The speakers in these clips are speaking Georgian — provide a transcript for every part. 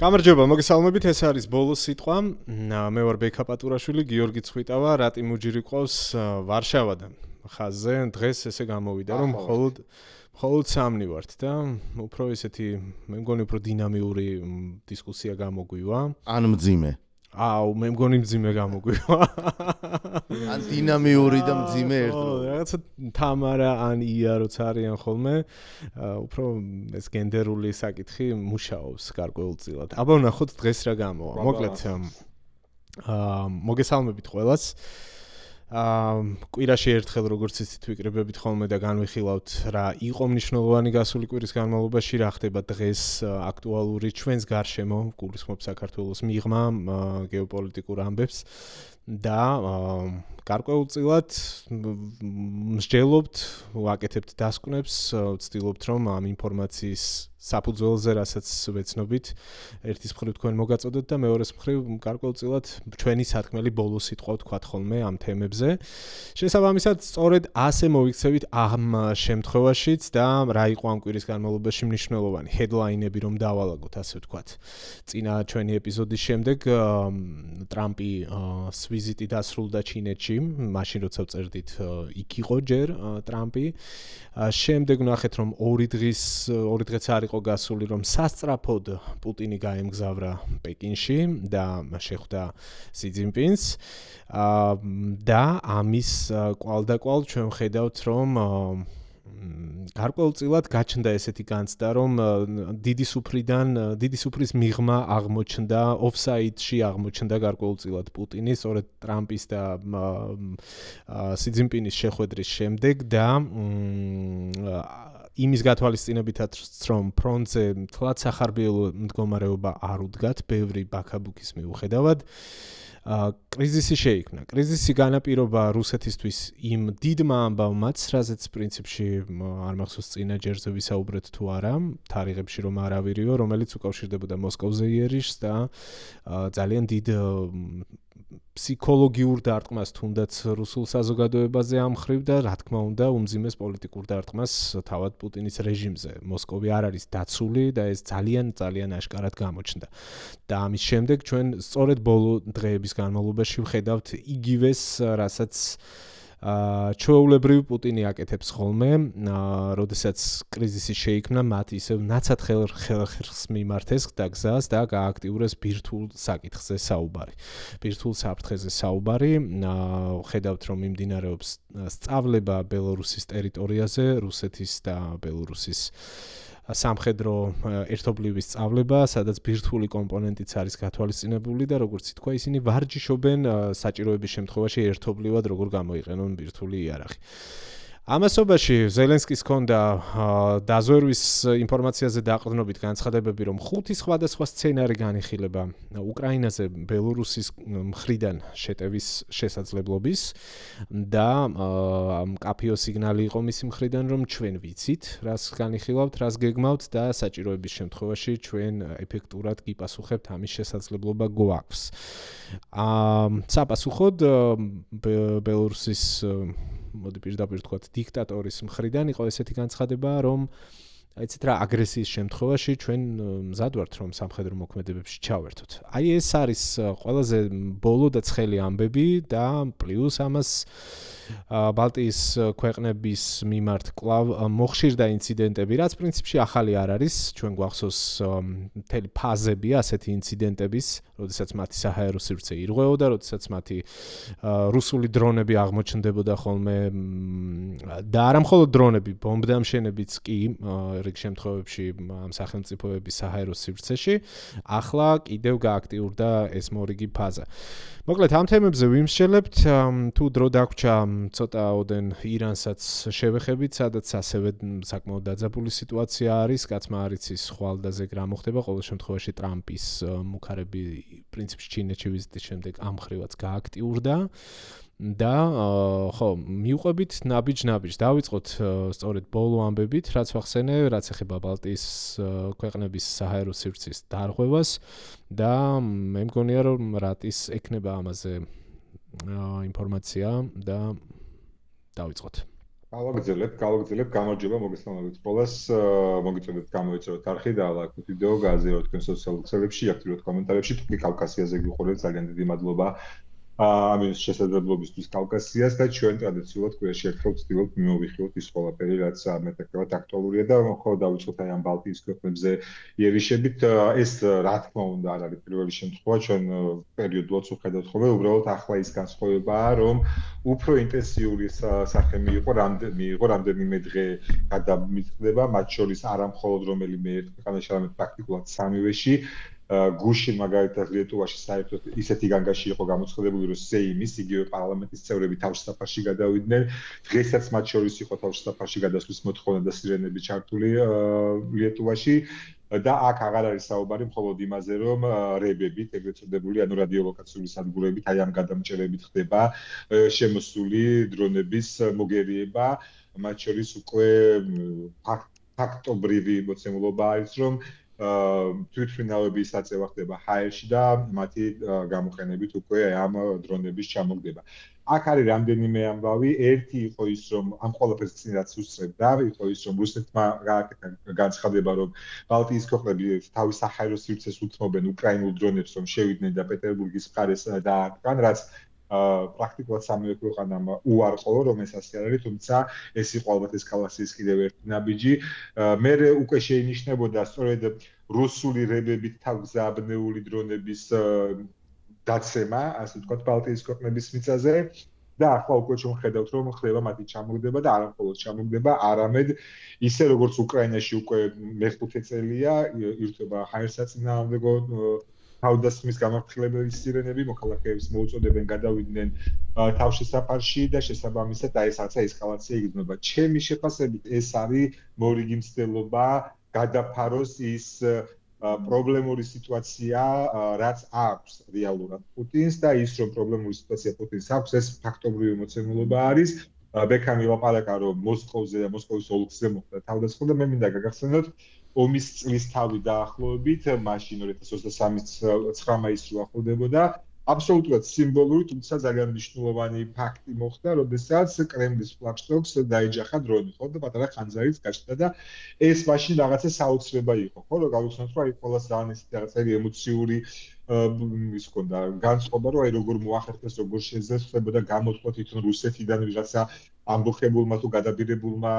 გამარჯობა, მოგესალმებით, ეს არის ბოლო სიტყვა. მე ვარ ბექა პატურაშვილი, გიორგი ცხვიტავა, რატი მუჯირი ყავს ვარშავადან. ხაზზე დღეს ესე გამოვიდა, რომ მხოლოდ სამნი ვართ და უფრო ესეთი, მე მგონი უფრო დინამიური დისკუსია გამოგვივა. ან მძიმე. მე მგონი მძიმე გამოგვივა. ან დინამიური და მძიმე ერთდროულად. რაღაცა თამარა ან ია როც არიან ხოლმე, უფრო ეს გენდერული საკითხი მუშაობს გარკვეულწილად. აბა ვნახოთ დღეს რა გამოვა. მოკლედ მოგესალმებით ყველას. კვირაში ერთხელ როგორც იცით ვიკრიბებით ხოლმე და განვიხილავთ რა იყო მნიშვნელოვანი გასული კვირის განმავლობაში, რა ხდება დღეს აქტუალური ჩვენს გარშემო, გულისხმობ საქართველოს მიღმა გეოპოლიტიკურ ამბებს და გარკვეულწილად მსჯელობთ, ვაკეთებთ დასკვნებს, ვცდილობთ რომ ამ ინფორმაციის საფუძველზე, რასაც ვეცნობით, ერთის მხრივ თქვენ მოგაწოდოთ და მეორეს მხრივ გარკვეულწილად ჩვენი სათქმელი ბოლო სიტყვა ვთქვათ ხოლმე ამ თემებზე. შესაბამისად, სწორედ ასე მოვიქცევით ამ შემთხვევაშიც და რა იყო ამ კვირის განმავლობაში მნიშვნელოვანი ჰედლაინები რომ დავალაგოთ, ასე ვთქვათ. წინა ჩვენი ეპიზოდის შემდეგ ტრამპი ვიზიტი დასრულდა ჩინეთში, მაშინ როცა ვწერდით, იქ იყო ჯერ ტრამპი. შემდეგ ვნახეთ რომ ორი დღეც არ იყო გასული რომ სასწრაფოდ პუტინი გაემგზავრა პეკინში და შეხვდა სი ძინპინს და ამის კვალდაკვალ ჩვენ ვხედავთ რომ გარკვეულწილად გაჩნდა ესეთი განცდა რომ დიდი სუფრის მიღმა აღმოჩნდა ოფსაიდში აღმოჩნდა გარკვეულწილად პუტინის სწორედ ტრამპის და სი ძინპინის შეხვედრის შემდეგ და იმის გათვალისწინებითაც რომ ფრონტზე თლაც სახარბიელო მდგომარეობა არ უდგათ ბევრი ბაქაბუქის მიუხედავად კრიზისი შეიქმნა. კრიზისი განაპირობა რუსეთისთვის იმ დიდმა ამბავმაც, რაზეც პრინციპში არ მახსოვს წინა ჯერზე ვისაუბრეთ თუ არა, თარიღებში რომ არავირიო, რომელიც უკავშირდებოდა მოსკოვზე იერიშს და ძალიან დიდ ფსიქოლოგიურ დარტყმას თუნდაც რუსულ საზოგადოებაზე ამხრივ და რა თქმა უნდა უმძიმეს პოლიტიკურ დარტყმას თავად პუტინის რეჟიმზე. მოსკოვი არ არის დაცული და ეს ძალიან აშკარად გამოჩნდა. და ამის შემდეგ ჩვენ სწორედ ბოლო დღეების განმავლობაში ვხედავთ იგივეს, რასაც ჩვეულებრივ პუტინი აკეთებს ხოლმე, როდესაც კრიზისი შეიქმნა, მათ ისევ ნაცად ხელს მიმართეს და გზას და გააქტიურეს ბირთვულ საკითხზე საუბარი. ბირთვულ საფრთხეზე საუბარი, ხედავთ რომ მიმდინარეობს სწავლება ბელორუსის ტერიტორიაზე, რუსეთის და ბელორუსის სამხედრო ერთობლივი სწავლება, სადაც ბირთვული კომპონენტიც არის გათვალისწინებული და როგორც ითქვა, ისინი ვარჯიშობენ საჭიროების შემთხვევაში ერთობლივად როგორ გამოიყენონ ბირთვული იარაღი. ამასობაში ზელენსკის ჰქონდა დაზვერვის ინფორმაციაზე დაყრდნობით განცხადებები, რომ 5 სხვადასხვა სცენარი განიხილება უკრაინაზე ბელორუსის მხრიდან შეტევის შესაძლებლობის და მკაფიო სიგნალი იყო მისი მხრიდან, რომ ჩვენ ვიცით, რას განიხილავთ, რას გეგმავთ და საჭიროების შემთხვევაში ჩვენ ეფექტურად გიპასუხებთ ამის შესაძლებლობა გვაქვს. საპასუხოდ ბელორუსის მოდი პირდაპირ ვთქვათ, დიქტატორის მხრიდან იყო ესეთი განცხადება, რომ იცით რა, აგრესიის შემთხვევაში ჩვენ მზად ვართ, რომ სამხედრო მოქმედებებში ჩავერთოთ. აი ეს არის ყველაზე ბოლო და ცხელი ამბები და პლუს ამას ბალტიის ქვეყნების მიმართ კვლავ მოხშირდა ინციდენტები, რაც პრინციპში ახალი არ არის, ჩვენ გვახსოვს მთელი ფაზები ასეთი ინციდენტების, როდესაც მათი საჰაერო სივრცე ირღვეოდა, როდესაც მათი რუსული დრონები აღმოჩნდებოდა ხოლმე და არა მხოლოდ დრონები, ბომბდამშენებიც კი რიგ შემთხვევებში ამ სახელმწიფოების საჰაერო სივრცეში, ახლა კიდევ გააქტიურდა ეს მორიგი ფაზა. მოკლედ ამ თემებზე ვიმსჯელებთ, თუ დრო დაგვრჩა ცოტაოდენ ირანსაც შევეხებით, სადაც ასევე საკმაოდ დაძაბული სიტუაცია არის, კაცმა არ იცის ხვალდაზე რა მოხდება, ყოველ შემთხვევაში ტრამპის მუქარები პრინციპში ჩინეთში ვიზიტის შემდეგ ამ ხრივაც გააქტიურდა და ხო, მივყვებით ნაბიჯ-ნაბიჯს. დავიწყოთ სწორედ ბოლო ამბებით, რაც ვახსენე, რაც ეხება ბალტიის ქვეყნების საჰაერო სივრცის დარღვევას და მე მგონია რომ რატის ექნება ამაზე ინფორმაცია და დავიწყოთ. გავაგრძელებ, გამარჯობა მოგესალმებით ყველას. მოგიწოდეთ გამოეწეროთ არხი და ლაიქოთ ვიდეო, გააზიაროთ თქვენ სოციალურ ქსელებში, აქტიუროთ კომენტარებში, თუ კი კავკასიაზე გიყურებთ, ძალიან დიდი მადლობა. ამის შესაძლებლობისთვის კავკასიას და ჩვენ ტრადიციულად კვირაში ერთხელ ვცდილობთ მიმოვიხილოთ ის ყველაფერი, რაც მეტაკლებად აქტუალურია და ხო დავიწყოთ აი ამ ბალტიის ქვეყნებზე იერიშებით. ეს რა თქმა უნდა არ არის პირველი შემთხვევა, ჩვენ პერიოდულად ვხედავთ ხოლმე, უბრალოდ ახლა ის განსხვავებაა, რომ უფრო ინტენსიური სახე მიიღო რამდენიმე დღე გადამიწდება, მათ შორის არა მხოლოდ რომელიმე ერთ ქვეყანაში, არამედ პრაქტიკულად სამივეში. გუშინ მაგალითად ლიტვაში საერთოდ ისეთი განგაში იყო გამოცხადებული, რომ სეიმის იგივე პარლამენტის წევრები თავშესაფარში გადავიდნენ. დღესაც მათ შორის იყო თავშესაფარში გადასვლის მოთხოვნა და სირენები ჩართული ლიტვაში და აქ აღარ არის საუბარი მხოლოდ იმაზე, რომ რებებით, ეგრეთ წოდებული, ანუ რადიოლოკაციური სადგურებით, აი ამ გადამჭერებით ხდება შემოსული დრონების მოგერიება. მათ შორის უკვე ფაქტობრივი მოცემულობა არის, რომ თვითმფრინავების აწევა ხდება ჰაერში და მათი გამოყენებით უკვე ამ დრონების ჩამოგდება. აქ არის რამდენიმე ამბავი. ერთი იყო ის, რომ ამ ყველაფერს წინ რაც უსწრებდა, იყო ის, რომ რუსეთმა გააკეთა განცხადება, რომ ბალტიის ქვეყნები თავის საჰაერო სივრცეს უთმობენ უკრაინულ დრონებს, რომ შევიდნენ და პეტერბურგის მხარეს დაარტყან, რაც პრაქტიკულად სამივე ქვეყანამ უარყო, რომ ეს ასე არ არის, თუმცა ეს იყო ალბათ ესკალაციის კიდევ ერთი ნაბიჯი. მერე უკვე შეინიშნებოდა სწორედ რუსული რებებით თავგზავნეული დრონების დაცემა, ასე ვთქვათ, ბალტიის ქვეყნების მიწაზე და ახლა უკვე ჩვენ ხედავთ, რომ ხდება მათი ჩამოგდება და არა მხოლოდ ჩამოგდება, არამედ ისე როგორც უკრაინაში უკვე მეხუთე წელია ირთვება ჰაერსაწინააღმდეგო თავდასხმის გამართლებელი სირენები, მოქალაქეებს მოუწოდებენ გადავიდნენ თავშესაფარში და შესაბამისად ეს აცა ესკალაცია იგრძნობა. ჩემი შეფასებით ეს არის მორიგი მცდელობა გადაფაროს ის პრობლემური სიტუაცია, რაც აქვს რეალურად პუტინს და ის რომ პრობლემური სიტუაცია პუტინს აქვს, ეს ფაქტობრივი მოცემულობა არის. ბექამი ლაპარაკა რომ მოსკოვზე და მოსკოვის ოლქზე მოხდა თავდასხმა და მე მინდა გაგახსენოთ ომის წლის თავი დაახლოებით, მაშინ 2023-9 მაისს რო ახლდებოდა, აბსოლუტურად სიმბოლური, თუმცა ძალიან მნიშვნელოვანი ფაქტი მოხდა, როდესაც კრემლის ფლაგშტოკს დაეჯახა დრონი, ხო და პატარა ხანძარიც გაჩნდა და ეს მაშინ რაღაცა საოცრება იყო, ხო, რომ გავიხსენოთ, რომ აი ყველას ძალიან ისეთი რაღაცა ემოციური ის ქონდა განწყობა, რომ აი როგორ მოახერხეს, როგორ შეძლეს ხდებოდა გამოთქვა თვითონ რუსეთიდან ვიღაცა ამბოხებულმა თუ გადაბირებულმა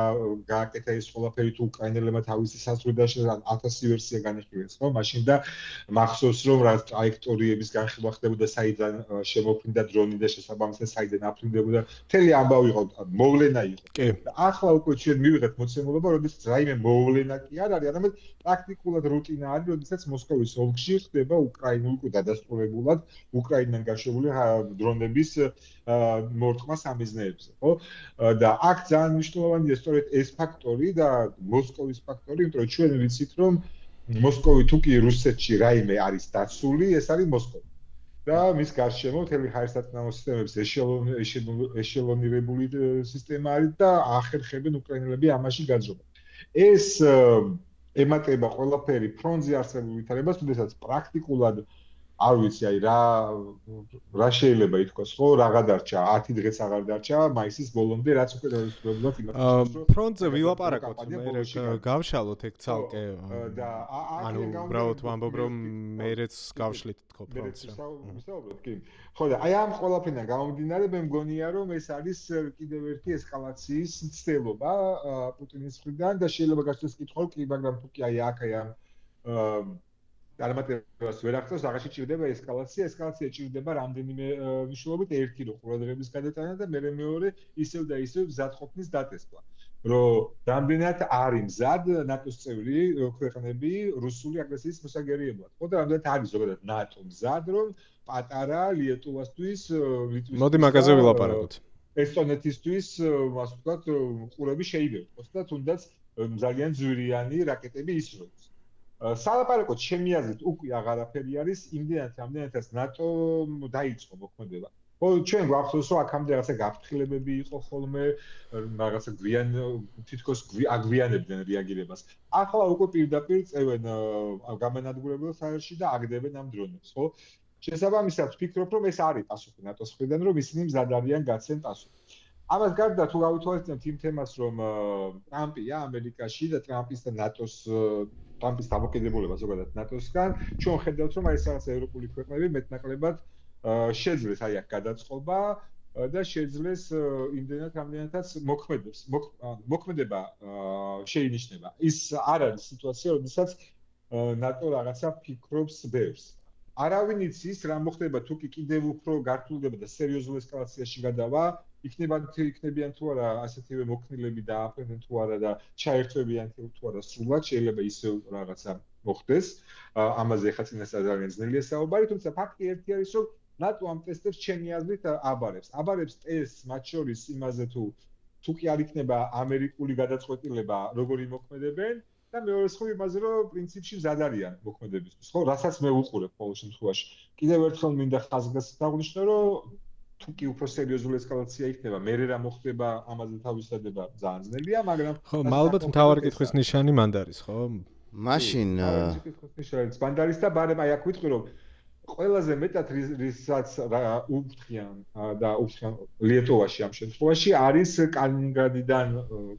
გააკეთა ეს ყველაფერი თუ უკრაინელებმა თავისი საზღვრიდან 1000 ვერსია განიხილეს, ხო? მაშინ და მახსოვს, რომ რა ტრაექტორიების განხილვა ხდებოდა, საიდან შემოფრინდა დრონი და შესაბამისად საიდან აფრინდებოდა. მთელი ამბავი იყო, მოვლენა იყო. და ახლა უკვე ჩვენ მივიღეთ მოცემულობა, როდესაც რაიმე მოვლენა კი არ არის, არამედ პრაქტიკულად რუტინა არის, როდესაც მოსკოვის ოლქში ხდება უკრაინულ უკვე დადასტურებულად უკრაინიდან გაშვებული დრონების მორტყმა სამიზნეებზე, ხო? და აქ ძალიან მნიშვნელოვანია სწორედ ეს ფაქტორი და მოსკოვის ფაქტორი, იმიტომ რომ ჩვენ ვიცით, რომ მოსკოვი თუ კი რუსეთში რაიმე არის დაცული, ეს არის მოსკოვი. და მის გარშემო მთელი ჰაერსაწინააღმდეგო სისტემების ეშელონირებული სისტემა არის და ახერხებენ უკრაინელები ამაში გაძრობა. ეს ემატება ყველაფერი ფრონტზე არსებულ ვითარებას, თუმცა პრაქტიკულად არ ვიცი, აი რა შეიძლება ითქვას, ხო, რაღა დარჩა, 10 დღეც აღარ დარჩა, მაისის ბოლომდე, რაც უკვე დაუსრულებლად იმას. ფრონტზე ვილაპარაკოთ, მე გავშალოთ ეგ ცალკე. და ანუ უბრალოდ ვამბობ, რომ მეც გავშლით თქო ფრონტზე. ვისაუბროთ, კი. ხო და აი ამ ყველაფერიდან გამომდინარე, მე მგონია, რომ ეს არის კიდევ ერთი ესკალაციის მცდელობა პუტინის მხრიდან და შეიძლება გასცეს კითხვა, კი, მაგრამ თუ კი აი აქ აი ამ წარმატებას ვერ აღწევს, აღაში ჭირდება ესკალაცია ჭირდება რამდენიმე მნიშვნელობით, ერთი რო ყურადღების გადატანა და მეორე ისევ და ისევ მზადყოფნის დატესტვა. რომ რამდენად არის მზად ნატოს წევრი ქვეყნები რუსული აგრესიის მოსაგერიებლად. ხო და რამდენად არის ზოგადად ნატო მზად, რომ პატარა ლიტვასთვის, მოდი მაგაზე ვილაპარაკოთ. ესტონეთისთვის, ასე ვთქვათ, ყურები შეიბეროს და თუნდაც ძალიან ძვირიანი რაკეტები ისროს. სალაპარაკოთ ჩემი აზრით უკვე აღარაფერი არის, იმდენად რამდენადაც ნატო დაიწყო მოქმედება. ხო, ჩვენ გვახსოვს, რომ აქამდე რაღაცა გაფრთხილებები იყო ხოლმე, რაღაცა თითქოს აგვიანებდნენ რეაგირებას. ახლა უკვე პირდაპირ წევენ გამანადგურებელ საერში და აგდებენ ამ დრონებს, ხო? შესაბამისად, ვფიქრობ, რომ ეს არის პასუხი ნატოს მხრიდან, რომ ისინი მზად არიან გაცემ პასუხი. ამას გარდა თუ გავითვალისწინებთ იმ თემას, რომ ტრამპია ამერიკაში და ტრამპის და ნატოს ტრამპის დამოკიდებულება ზოგადად ნატოსგან, ჩვენ ხედავთ, რომ აი ეს რაღაც ევროპული ქვეყნები მეტნაკლებად შეძლეს აი აქ გადაწყობა და შეძლეს იმდენად რამდენადაც მოქმედება შეინიშნება. ის არ არის სიტუაცია, როდესაც ნატო რაღაცა ფიქრობს ბევრს. არავინ იცის რა მოხდება თუ კი კიდევ უფრო გართულდება და სერიოზულ ესკალაციაში გადავა, იქნებიან თუ არა ასეთივე მოქნილები დააფრენენ თუ არა და ჩაერთვებიან თუ არა სრულად, შეიძლება ისევ რაღაცა მოხდეს. ამაზე ხა წინასწარ ძალიან ძნელია საუბარი, თუმცა ფაქტი ერთი არის, რომ ნატო ამ ტესტებს ჩემი აზრით აბარებს. აბარებს ტესტს მათ შორის იმაზე თუ კი არ იქნება ამერიკული გადაწყვეტილება როგორი მოქმედებენ და მეორე სხვა იმაზე რომ პრინციპში მზად არიან მოქმედებისთვის, ხო, რასაც მე ვუყურებ ყოველ შემთხვევაში. კიდევ ერთხელ მინდა ხაზგასმით აღვნიშნო, რომ თუ კი უფრო სერიოზული ესკალაცია იქნება, მე რა მოხდება, ამაზე თავისადება ძალიან ძნელია, მაგრამ ხო, ალბათ მთავარი კითხვის ნიშანი მანდ არის, ხო? მაშინ მანდ არის და ბარემ აი აქ ვიტყვი რომ ყველაზე მეტად რისაც უფრთხიან და უფრთხიან ლიეტოვაში ამ შემთხვევაში არის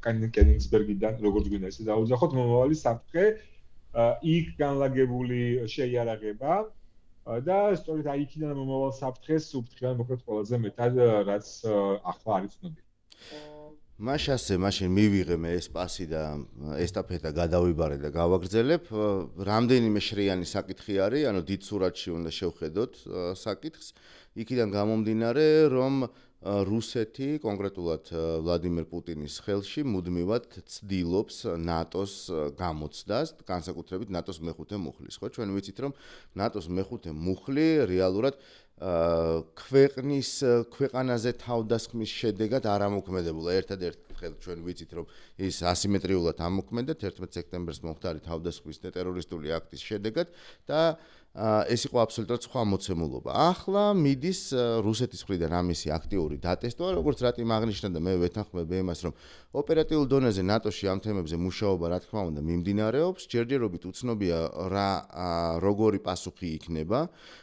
კენიგსბერგიდან როგორც გვინდა ესე დაუძახოთ მომავალი საფრთხე იქ განლაგებული შეიარაღება და სწორედ აი იქიდან მომავალ საფრთხეს უფრთხიან მოკლედ ყველაზე მეტად რაც ახლა არის ცნობილი. მაშინ მივიღე მე ეს პასი და ესტაფეტა გადავიბარე და გავაგრძელებ. რამდენიმე შრიანი საკითხი არის, ანუ დიდ სურათში უნდა შევხედოთ საკითხს. იქიდან გამომდინარე, რომ რუსეთი, კონკრეტულად ვლადიმერ პუტინის ხელში მუდმივად ცდილობს ნატოს გამოცდას, განსაკუთრებით ნატოს მეხუთე მუხლის, ხო? ჩვენ ვიცით, რომ ნატოს მეხუთე მუხლი რეალურად ქვეყანაზე თავდასხმის შედეგად არ ამოქმედებულა. ერთადერთ ხელს ჩვენ ვიცით, რომ ის ასიმეტრიულად ამოქმედა 11 სექტემბერს მომხდარი თავდასხმის ტერორისტული აქტის შედეგად და ეს იყო აბსოლუტურად სხვა მოცემულობა. ახლა მიდის რუსეთის მხრიდან ამისი აქტიური დატესტვა, როგორც რატომ აღნიშნა და მე ვეთანხმებ იმას, რომ ოპერატიულ დონეზე ნატოში ამ თემებზე მუშაობა რა თქმა უნდა მიმდინარეობს, ჯერჯერობით უცნობია როგორი პასუხი იქნება,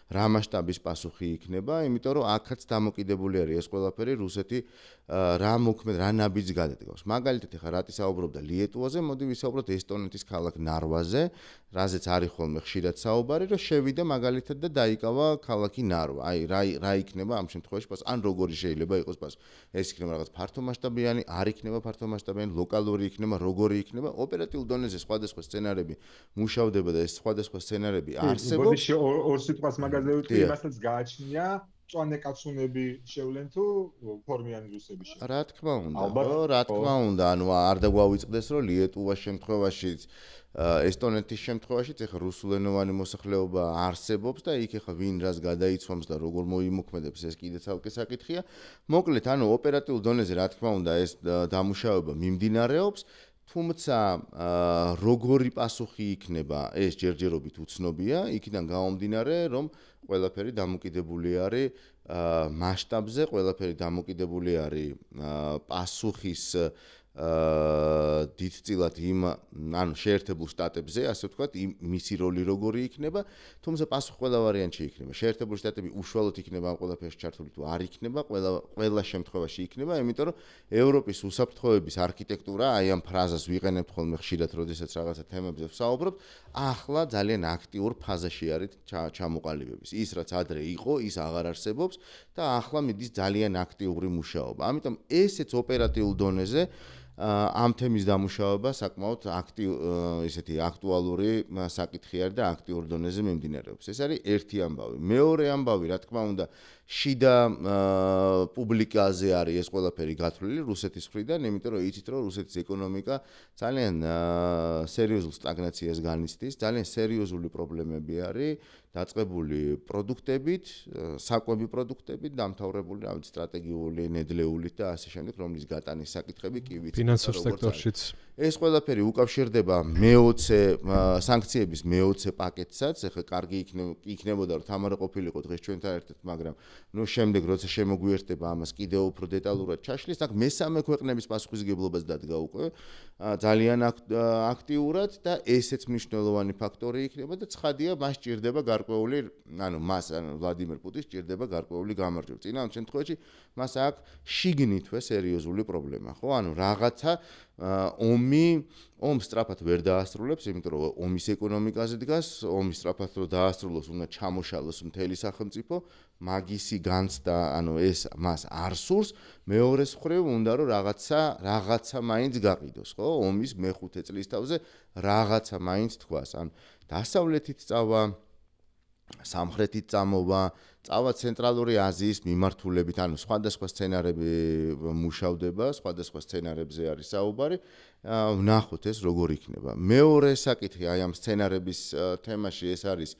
რა მასშტაბის პასუხი იქნება, იმიტომ რომ აქაც დამოკიდებული არის ეს ყველაფერი რუსეთი რა მოქმედ რა ნაბიჯს გადადგავს. მაგალითად ეხლა რატი საუბრობდა ლიეტუვაზე, მოდი ვისაუბროთ ესტონეთის ქალაქ ნარვაზე, რაზეც არის ხოლმე ხშირად საუბარი, რომ შევიდა მაგალითად და დაიკავა ქალაქი ნარვა. აი რა იქნება ამ შემთხვევაში პასუხი, ან როგორი შეიძლება იყოს პასუხი. ეს იქნება რაღაც ფართომასშტაბიანი, არ იქნება ფართომასშტაბიანი, ლოკალური იქნება, როგორი იქნება, ოპერატიულ დონეზე სხვადასხვა სცენარები მუშავდება და ეს სხვადასხვა სცენარები არსებობს. ბოდიში ორ სიტყვას მაგაზე ვიტყვი, იმასაც გააჩნია წვანე კაცუნები შევლენ თუ ფორმიანი რუსები შევლენ. რა თქმა უნდა, ანუ არ დაგვავიწყდეს, რომ ლიეტუვას შემთხვევაშიც ესტონეთის შემთხვევაშიც ეხლა რუსულენოვანი მოსახლეობა არსებობს და იქ ეხლა ვინ რას გადაიცვამს და როგორ მოიმოქმედებს ეს კიდე ცალკე საკითხია. მოკლედ, ანუ ოპერატიულ დონეზე რა თქმა უნდა ეს დამუშავება მიმდინარეობს, თუმცა როგორი პასუხი იქნება ეს ჯერჯერობით უცნობია, იქიდან გამომდინარე, რომ ყველაფერი დამოკიდებული არის მასშტაბზე, ყველაფერი დამოკიდებული არის პასუხის დიდწილად ანუ შეერთებულ შტატებზე, ასე ვთქვათ, მისი როლი როგორი იქნება, თუმცა პასუხი ყველა ვარიანტში იქნება. შეერთებული შტატები უშუალოდ იქნება ამ ყველაფერში ჩართული თუ არ იქნება, ყველა შემთხვევაში იქნება, იმიტომ რომ ევროპის უსაფრთხოების არქიტექტურა, აი ამ ფრაზას ვიყენებთ ხოლმე ხშირად, როდესაც რაღაცა თემებზე ვსაუბრობთ, ახლა ძალიან აქტიურ ფაზაში არის ჩამოყალიბების. ის რაც ადრე იყო, ის აღარ არსებობს და ახლა მიდის ძალიან აქტიური მუშაობა. ამიტომ ესეც ოპერატიულ დონეზე ამ თემის დამუშავება საკმაოდ ისეთი აქტუალური საკითხი არის და აქტიურ დონეზე მიმდინარეობს. ეს არის ერთი ამბავი. მეორე ამბავი, რა თქმა უნდა, შიდა პუბლიკაზე არის ეს ყველაფერი გათვლილი რუსეთის მხრიდან, იმიტომ რომ იცით, რომ რუსეთის ეკონომიკა ძალიან სერიოზულ სტაგნაციას განიცდის, ძალიან სერიოზული პრობლემები არის დაწყებული პროდუქტებით, საკვები პროდუქტებით, დამთავრებული რავით სტრატეგიული ნედლეულით და ასე შემდეგ, რომლის გატანის საკითხები კი ვიცით. ფინანსურ სექტორშიც. ეს ყველაფერი უკავშირდება მე-20 სანქციების მე-20 პაკეტსაც, ეხლა კარგი იქნებოდა რომ თამარი ყოფილიყო დღეს ჩვენთან ერთად, მაგრამ ნუ შემდეგ როცა შემოგვიერთდება ამას კიდევ უფრო დეტალურად ჩაშლის, აქ მესამე ქვეყნების პასუხისმგებლობას დადგა უკვე ძალიან აქტიურად და ესეც მნიშვნელოვანი ფაქტორი იქნება და ცხადია მას ჭირდება გარკვეული, მას ვლადიმერ პუტინს ჭირდება გარკვეული გამარჯვება. წინა შემთხვევაში მას აქ შიგნითვე სერიოზული პრობლემა, ხო? რაღაცა ომს სწრაფად ვერ დაასრულებს, იმიტომ რომ ომის ეკონომიკაზე დგას, ომის სწრაფად რო დაასრულოს, უნდა ჩამოშალოს მთელი სახელმწიფო, მაგისი განცდა, ეს მას არ სურს, მეორეს მხრივ უნდა რომ რაღაცა მაინც გაყიდოს, ხო? ომის მე-5 წლის თავზე რაღაცა მაინც თქვას, დასავლეთით წავა, სამხრეთით წამოვა, წავა ცენტრალური აზიის მიმართულებით, სხვადასხვა სცენარები მუშავდება, სხვადასხვა სცენარებზე არის საუბარი. ვნახოთ ეს როგორ იქნება. მეორე საკითხი აი ამ სცენარების თემაში ეს არის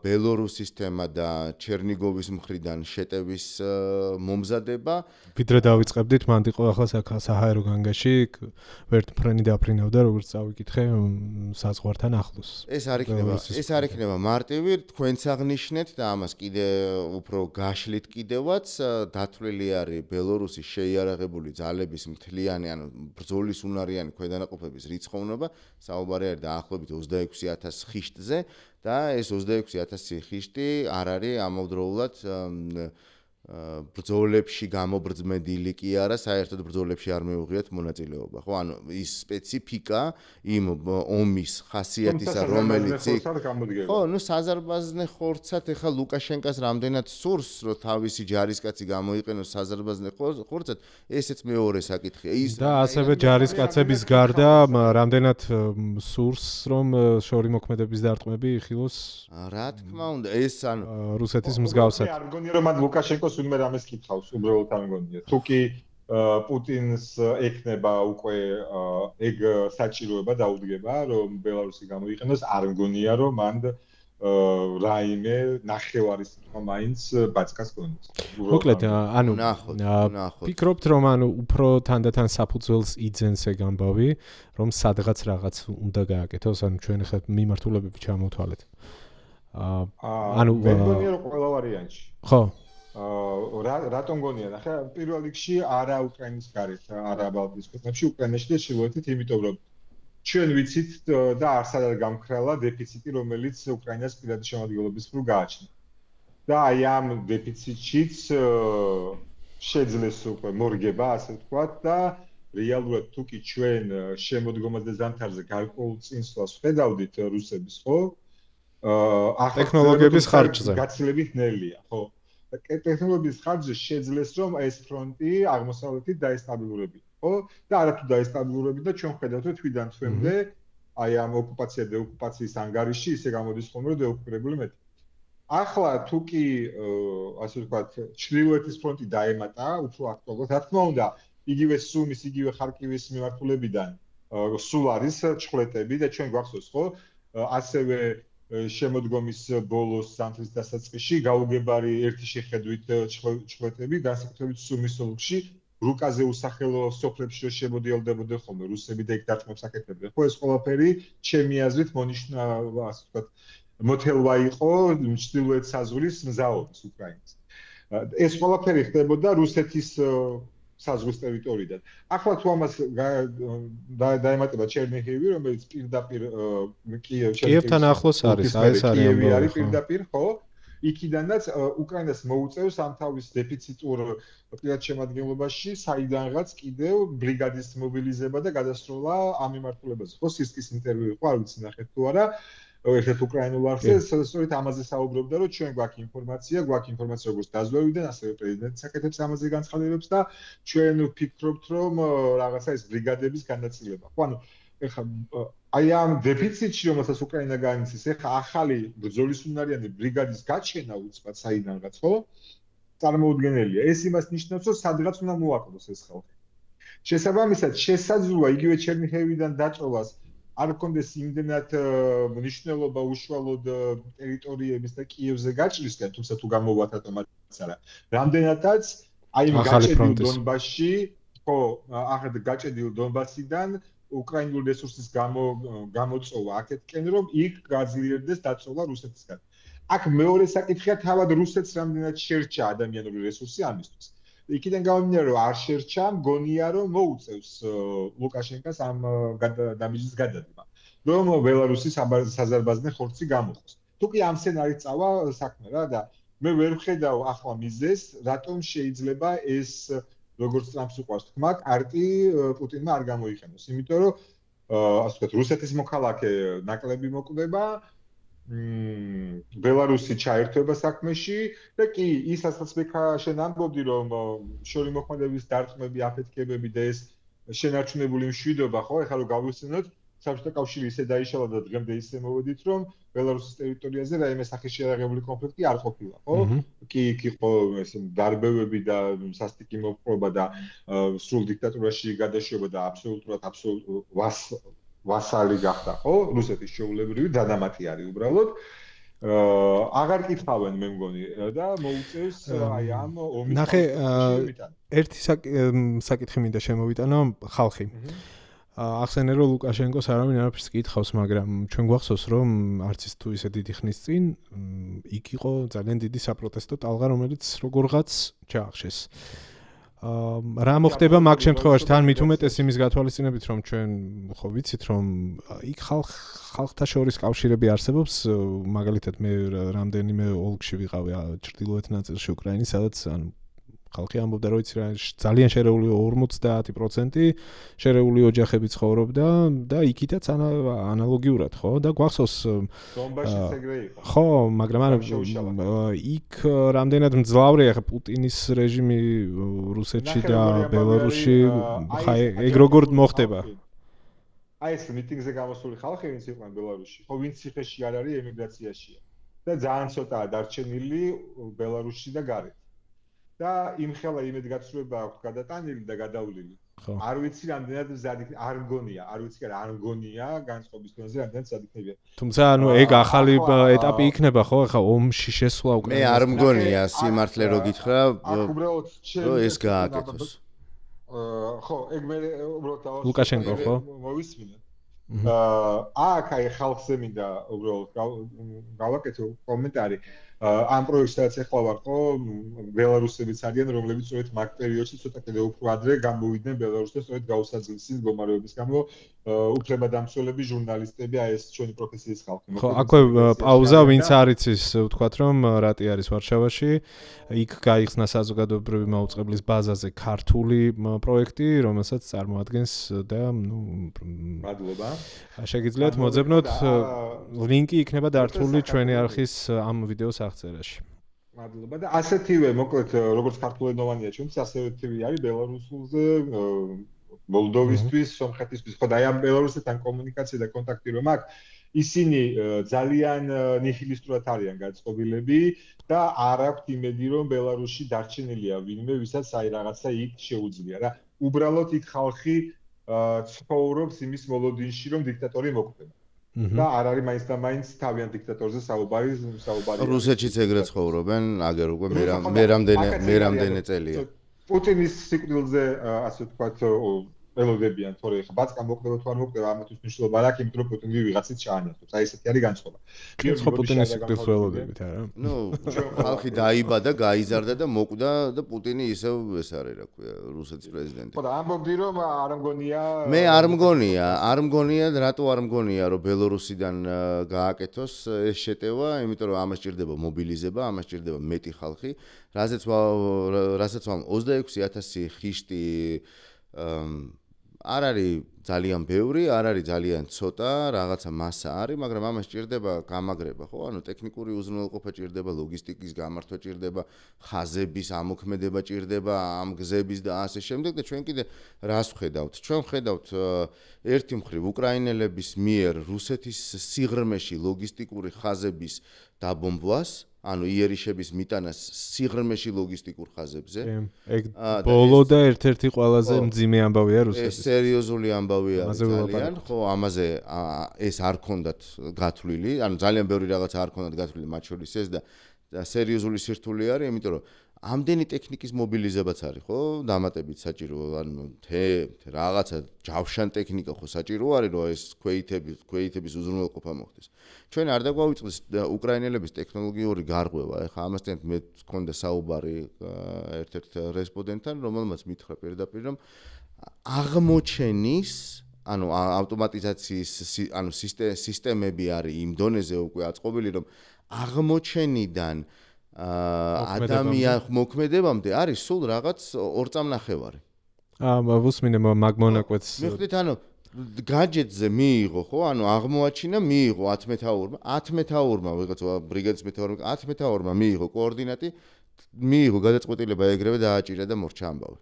ბელორუსის თემა და ჩერნიგოვის მხრიდან შეტევის მომზადება. ვიდრე დავიწყებდით, მანდ იყო ახლა საჰაერო განგაში, ვერტმფრენი დაფრინავდა, როგორც წავიკითხე, საზღვართან ახლოს. ეს არ იქნება მარტივი, თქვენც აღნიშნეთ და ამას კიდე უფრო გაშლით კიდევაც, დათვლილი არის ბელორუსის შეიარაღებული ძალების მთლიანი, ბრძოლის უნარიანი ქვედანაყოფების რიცხოვნობა, საუბარი არის დაახლოებით 26,000 ხიშტზე. და ეს 26,000 ხიშტი არ არის ამავდროულად ბრძოლებში გამობრძმედილი კი არა, საერთოდ ბრძოლებში არ მეუღიათ მონაწილეობა, ხო? ის სპეციფიკა იმ ომის ხასიათისა, რომელიც ხო, საზარბაზნე ხორცად ეხლა ლუკაშენკას რამდენად სურს, რომ თავისი ჯარისკაცი გამოიყენოს საზარბაზნე ხორცად, ესეც მეორე საკითხია. და ასევე ჯარისკაცების გარდა რამდენად სურს, რომ შორი მოქმედების დარტყმები იხილოს? რა თქმა უნდა, ეს რუსეთის მსგავსად. არ მგონია რომ ლუკაშენკოს ვინმე რამეს კითხავს, უბრალოდ არ მგონია. თუ კი პუტინს ეკნება უკვე ეგ საჭიროება დაუდგება, რომ ბელარუსი გამოიყენოს, არ მგონია რომ მან რაიმე ნახევარი სიტყვა მაინც ბაცკას გონებს. მოკლედ, ნახოთ. ფიქრობთ რომ უფრო თანდათან საფუძველს იძენს ეგ ამბავი, რომ სადღაც რაღაც უნდა გააკეთოს, ჩვენ ახლა მიმართულებები ჩამოვთვალეთ. მე მგონია რომ ყველა ვარიანტში. ხო. რატომ გონია? ახლა პირველ რიგში არა უკრაინის გარეთ, არა ბალტიის ქვეყნებში, უკრაინაში და ჩრდილოეთით, იმიტომ რომ ჩვენ ვიცით და არსად არ გამქრალა დეფიციტი, რომელიც უკრაინას პირადი შემადგენლობის მხრივ გააჩნია. და აი ამ დეფიციტშიც შეძლეს უკვე მორგება, ასე ვთქვათ, და რეალურად თუ კი ჩვენ შემოდგომაზე ზამთარზე გარკვეულ წინსვლას ვხედავდით რუსების, ხო? ტექნოლოგიების ხარჯზე. გაცილებით ნელია, ხო? ტექნოლოგიების ხარჯზე შეძლეს რომ ეს ფრონტი აღმოსავლეთით დაესტაბილურებინა, ხო? და არათუ დაესტაბილურებინა, ჩვენ ხედავთ რომ თვიდან თვემდე აი ამ ოკუპაცია და ოკუპაციის ანგარიში ისე გამოდის ხოლმე რომ დეოკუპირებული მეტი. ახლა თუ კი ასე ვთქვათ, ჩრდილოეთის ფრონტი დაემატა, უფრო აქტუალურად, რა თქმა უნდა, იგივე სუმის, იგივე ხარკივის მიმართულებიდან სულ არის ჩხლეტები და ჩვენ გვახსოვს, ხო? ასევე შემოდგომის ბოლოს ზამთრის დასაწყისში გაუგებარი ერთი შეხედვით ჩხლეტები, განსაკუთრებით სუმის ოლქში, რუკაზე უსახელო სოფლებში რომ შემოდიალდებოდნენ ხოლმე რუსები და იქ დარტყმებს აკეთებდნენ. ხო, ეს ყველაფერი ჩემი აზრით მონიშნა, ასე ვთქვათ, მოთელვა იყო ჩრდილოეთ საზღვრის მზაობის უკრაინის. ეს ყველაფერი ხდებოდა რუსეთის საზღვრის ტერიტორიიდან. ახლა თუ ამას დაემატება ჩერნიგოვი, რომელიც პირდაპირ კიევთან ახლოს არის, ეს არის პირდაპირ, ხო? იქიდანაც უკრაინას მოუწევს ამ თავის დეფიციტურ პირად შემადგენლობაში საიდანღაც კიდევ ბრიგადის მობილიზება და გადასროლა ამ მიმართულებაზე. ხო, სისკის ინტერვიუ იყო, არ ვიცი ნახეთ თუ არა. ერთ უკრაინულ არხზე, სწორედ ამაზე საუბრობდა, რომ ჩვენ გვაქვს ინფორმაცია როგორც დაზვერვიდან, ასევე პრეზიდენტის აკეთებს ამაზე განცხადებებს და ჩვენ ვფიქრობთ, რომ რაღაცა ეს ბრიგადების განაწილება. ხო, ეხლა აი ამ დეფიციტში, რომელსაც უკრაინა განიცდის, ეხლა ახალი ბრძოლის უნარიანი ბრიგადის გაჩენა უცბად საიდანღაც, ხო? წარმოუდგენელია. ეს იმას ნიშნავს, რომ სადღაც უნდა მოაკლოს ეს ხალხი. შესაბამისად, შესაძლოა იგივე ჩერნიგოვიდან დაწოლას არ კონდეს იმდენად მნიშვნელობა უშუალოდ ტერიტორიების და კიევზე გაჭრისკენ, თუმცა თუ გამოვათ ატომაც არა. რამდენადაც აი გაჭედილ დონბასში, ხო, ახლა გაჭედილ დონბასიდან უკრაინული რესურსის გამოწოვა აქეთკენ, რომ იქ გაძლიერდეს დაწოლა რუსეთისგან. აქ მეორე საკითხია თავად რუსეთს რამდენად შერჩა ადამიანური რესურსი ამისთვის. იქიდან გამომდინარე, რომ არ შერჩა, მგონია, რომ მოუწევს ლუკაშენკას ამ დამიჯის გადადგმა, რომ ბელარუსის საზარბაზნე ხორცი გამოხოს. თუ კი ამ სცენარით წავა საქმე რა და მე ვერ ვხედავ ახლა მიზეზს, რატომ შეიძლება ეს როგორც ტრამპს უყვარს თქმა, კარტი პუტინმა არ გამოიყენოს. იმიტომ რომ ასე ვთქვათ, რუსეთის მოქალაქე ნაკლები მოკვდება, ბელარუსი ჩაერთვება საქმეში და კი ისაც მე შენ ამბობდი, რომ შორი მოქმედების დარტყმები, აფეთქებები და ეს შენარჩუნებული მშვიდობა, ხო, ეხლა რომ გავიხსენოთ, საბჭოთა კავშირი ისე დაიშალა და დღემდე ისე მოვედით, რომ ბელარუსის ტერიტორიაზე რაიმე სახის შეერაღებული კონფლიქტი არ ყოფილა, ხო? კი იქ იყო ეს დარბევები და სასტიკი მოპყრობა და სრულ დიქტატურაში გადაშვება და აბსოლუტურად ვასალი გახდა, ხო? რუსეთის შეულებრივი დადამატი არის უბრალოდ. აღარ კითხავენ მე მგონი და მოუწევს აი ამ ომის ნახე ერთი საკითხი მინდა შემოვიტანო ხალხი. ახსენე რომ ლუკაშენკოს არავინ არაფერს კითხავს, მაგრამ ჩვენ გვახსოვს რომ არც ის თუ ისე დიდი ხნის წინ იქ იყო ძალიან დიდი საპროტესტო ტალღა, რომელიც როგორღაც ჩაახშეს. რა მოხდება მაგ შემთხვევაში თან მით უმეტეს იმის გათვალისწინებით, რომ ჩვენ ხო ვიცით რომ იქ ხალხთა შორის კავშირები არსებობს, მაგალითად მე რამდენიმე ოლქში ვიყავი ჩრდილოეთ ნაწილში უკრაინის, სადაც ანუ ხალხი ამბობდა, რომ იცი რა ძალიან შერეული 50% შერეული ოჯახები ცხოვრობდა და იქითაც ანალოგიურად, ხო? და გვახსოვს დონბასშიც ეგრე იყო. ხო, მაგრამ ანუ იქ რამდენად მძლავრია ხა პუტინის რეჟიმი რუსეთში და ბელარუსში, ხა ეგ როგორ მოხდება? აი ეს მიტინგზე გამოსული ხალხი ვინც იყვნენ ბელარუსში, ხო ვინც ციხეში არ არის ემიგრაციაშია და ძალიან ცოტაა დარჩენილი ბელარუსში და გარეთ. და იმხელა იმედგაცრუება აქვს გადატანილი და გადავლილი. არ ვიცი რამდენად მზად არ მგონია, არ ვიცი რა არ მგონია განწყობის დონეზე რამდენად მზად იქნება. თუმცა ანუ ეგ ახალი ეტაპი იქნება ხო ახლა ომში შესვლა უკრაინას. მე არ მგონია სიმართლე რო გითხრა, უბრალოდ ეს გააკეთოს. ხო, ეგ მე უბრალოდ ლუკაშენკო ხო? მოვისმინე. აქ აი ხალხზე მინდა უბრალოდ გავაკეთო კომენტარი. ამ პროექტსაც ეხლა ვარ ხო ბელარუსებიც არიან რომლებიც სწორედ მაგ პერიოდში ცოტა კიდევ უფრო ადრე გამოვიდნენ ბელარუსში და სწორედ გაუსაძლისი მდგომარეობის გამო უფლებადამცველები ჟურნალისტები აი ეს ჩვენი პროფესიის ხალხი ხო აქვე პაუზა ვინც არ იცის ვთქვათ რომ რატი არის ვარშავაში იქ გაიხსნა საზოგადოებრივი მაუწყებლის ბაზაზე ქართული პროექტი რომელსაც წარმოადგენს და ნუ მადლობა შეგიძლიათ მოძებნოთ ლინკი იქნება დართული ჩვენი არხის ამ ვიდეოს აღწერაში. მადლობა და ასეთივე მოკლედ როგორც ქართულენოვანია ჩვენც ასეთივე არის ბელარუსულზე მოლდოვისთვის, სომხეთისთვის, ხო და აი ამ ბელარუსთან კომუნიკაცია და კონტაქტი რომ აქვს, ისინი ძალიან ნიჰილისტურად არიან გაწყობილები და არ აქვთ იმედი რომ ბელარუსში დარჩენილია ვინმე, ვისაც აი რაღაცა იქ შეუძლია რა. უბრალოდ იქ ხალხი ცხოვრობს იმის მოლოდინში რომ დიქტატორი მოკვდება. და არ არის მაინც და მაინც თავიანთ დიქტატორზე საუბარი. რუსეთშიც ეგრე ცხოვრობენ, აგერ უკვე მე რამდენი წელია. პუტინის სიკვდილზე ასე ვთქვათ ელოდებიან, თორე ხა ბაცკა მოკვდება თუ არ მოკვდება, ამათვის მნიშვნელობა არ აქვს, იმიტომ რომ პუტინი ვიღაცით ჩაანაცვლებს. აი ესეთი არის განწყობა. ხო პუტინის სიკვდილს ველოდებით არა? ნუ ხალხი დაიბადა, გაიზარდა და მოკვდა და პუტინი ისევ ეს არის რა ქვია, რუსეთის პრეზიდენტი. ხო და ამბობდი რომ არ მგონია მე არ მგონია, რატო არ მგონია რომ ბელარუსიდან გააკეთოს ეს შეტევა, იმიტომ რომ ამას ჭირდება მობილიზება, ამას ჭირდება მეტი ხალხი, რასაც 26000 ხიშტი არ არის ძალიან ბევრი, არ არის ძალიან ცოტა, რაღაცა მასა არის, მაგრამ ამას ჭირდება გამაგრება, ხო? ანუ ტექნიკური უზრუნველყოფა ჭირდება, ლოგისტიკის გამართვა ჭირდება, ხაზების ამოქმედება ჭირდება, ამ გზების და ასე შემდეგ და ჩვენ კიდე რას ვხედავთ? ჩვენ ვხედავთ ერთი მხრივ უკრაინელების მიერ რუსეთის სიღრმეში ლოგისტიკური ხაზების დაბომბვას, ანუ იერიშების მიტანას სიღრმეში ლოგისტიკურ ხაზებზე. ეგ ბოლო და ერთ-ერთი ყველაზე მძიმე ამბავია რუსეთის. ეს სერიოზული ამბავია ძალიან, ხო, ამაზე ეს არ ქონდათ გათვლილი, ანუ ძალიან ბევრი რაღაცა არ ქონდათ გათვლილი მათ შორის ეს და სერიოზული სირთულე არის, იმიტომ რომ ამდენი ტექნიკის მობილიზებაც არის, ხო? დამატებით საჭირო, ანუ რაღაცა ჯავშან ტექნიკა ხო საჭირო არის, რომ ეს ქვეითების უზრუნველყოფა მოხდეს. ჩვენ არ დაგვავიწყდეს უკრაინელების ტექნოლოგიური გარღვევა. ეხლა ამასთან მე მქონდა საუბარი ერთ-ერთ რესპონდენტთან, რომელმაც მითხრა პირდაპირ, რომ აღმოჩენის ანუ ავტომატიზაციის ანუ სისტემები არის იმ დონეზე უკვე აწყობილი, რომ აღმოჩენიდან ადამიან მოქმედებამდე არის სულ რაღაც 2 წამნახევარი. ვუსმინე მაგ მონაკვეთს. მიხვდით, ანუ გაჯეტზე მიიღო, ხო? ანუ აღმოაჩინა, მიიღო 10 მეთაურმა, 10 მეთაურმა, ვიღაცა ბრიგადის მეთაურმა, 10 მეთაურმა მიიღო კოორდინატი, მიიღო გადაწყვეტილება ეგრევე დააჭირა და მორჩა ამბავი.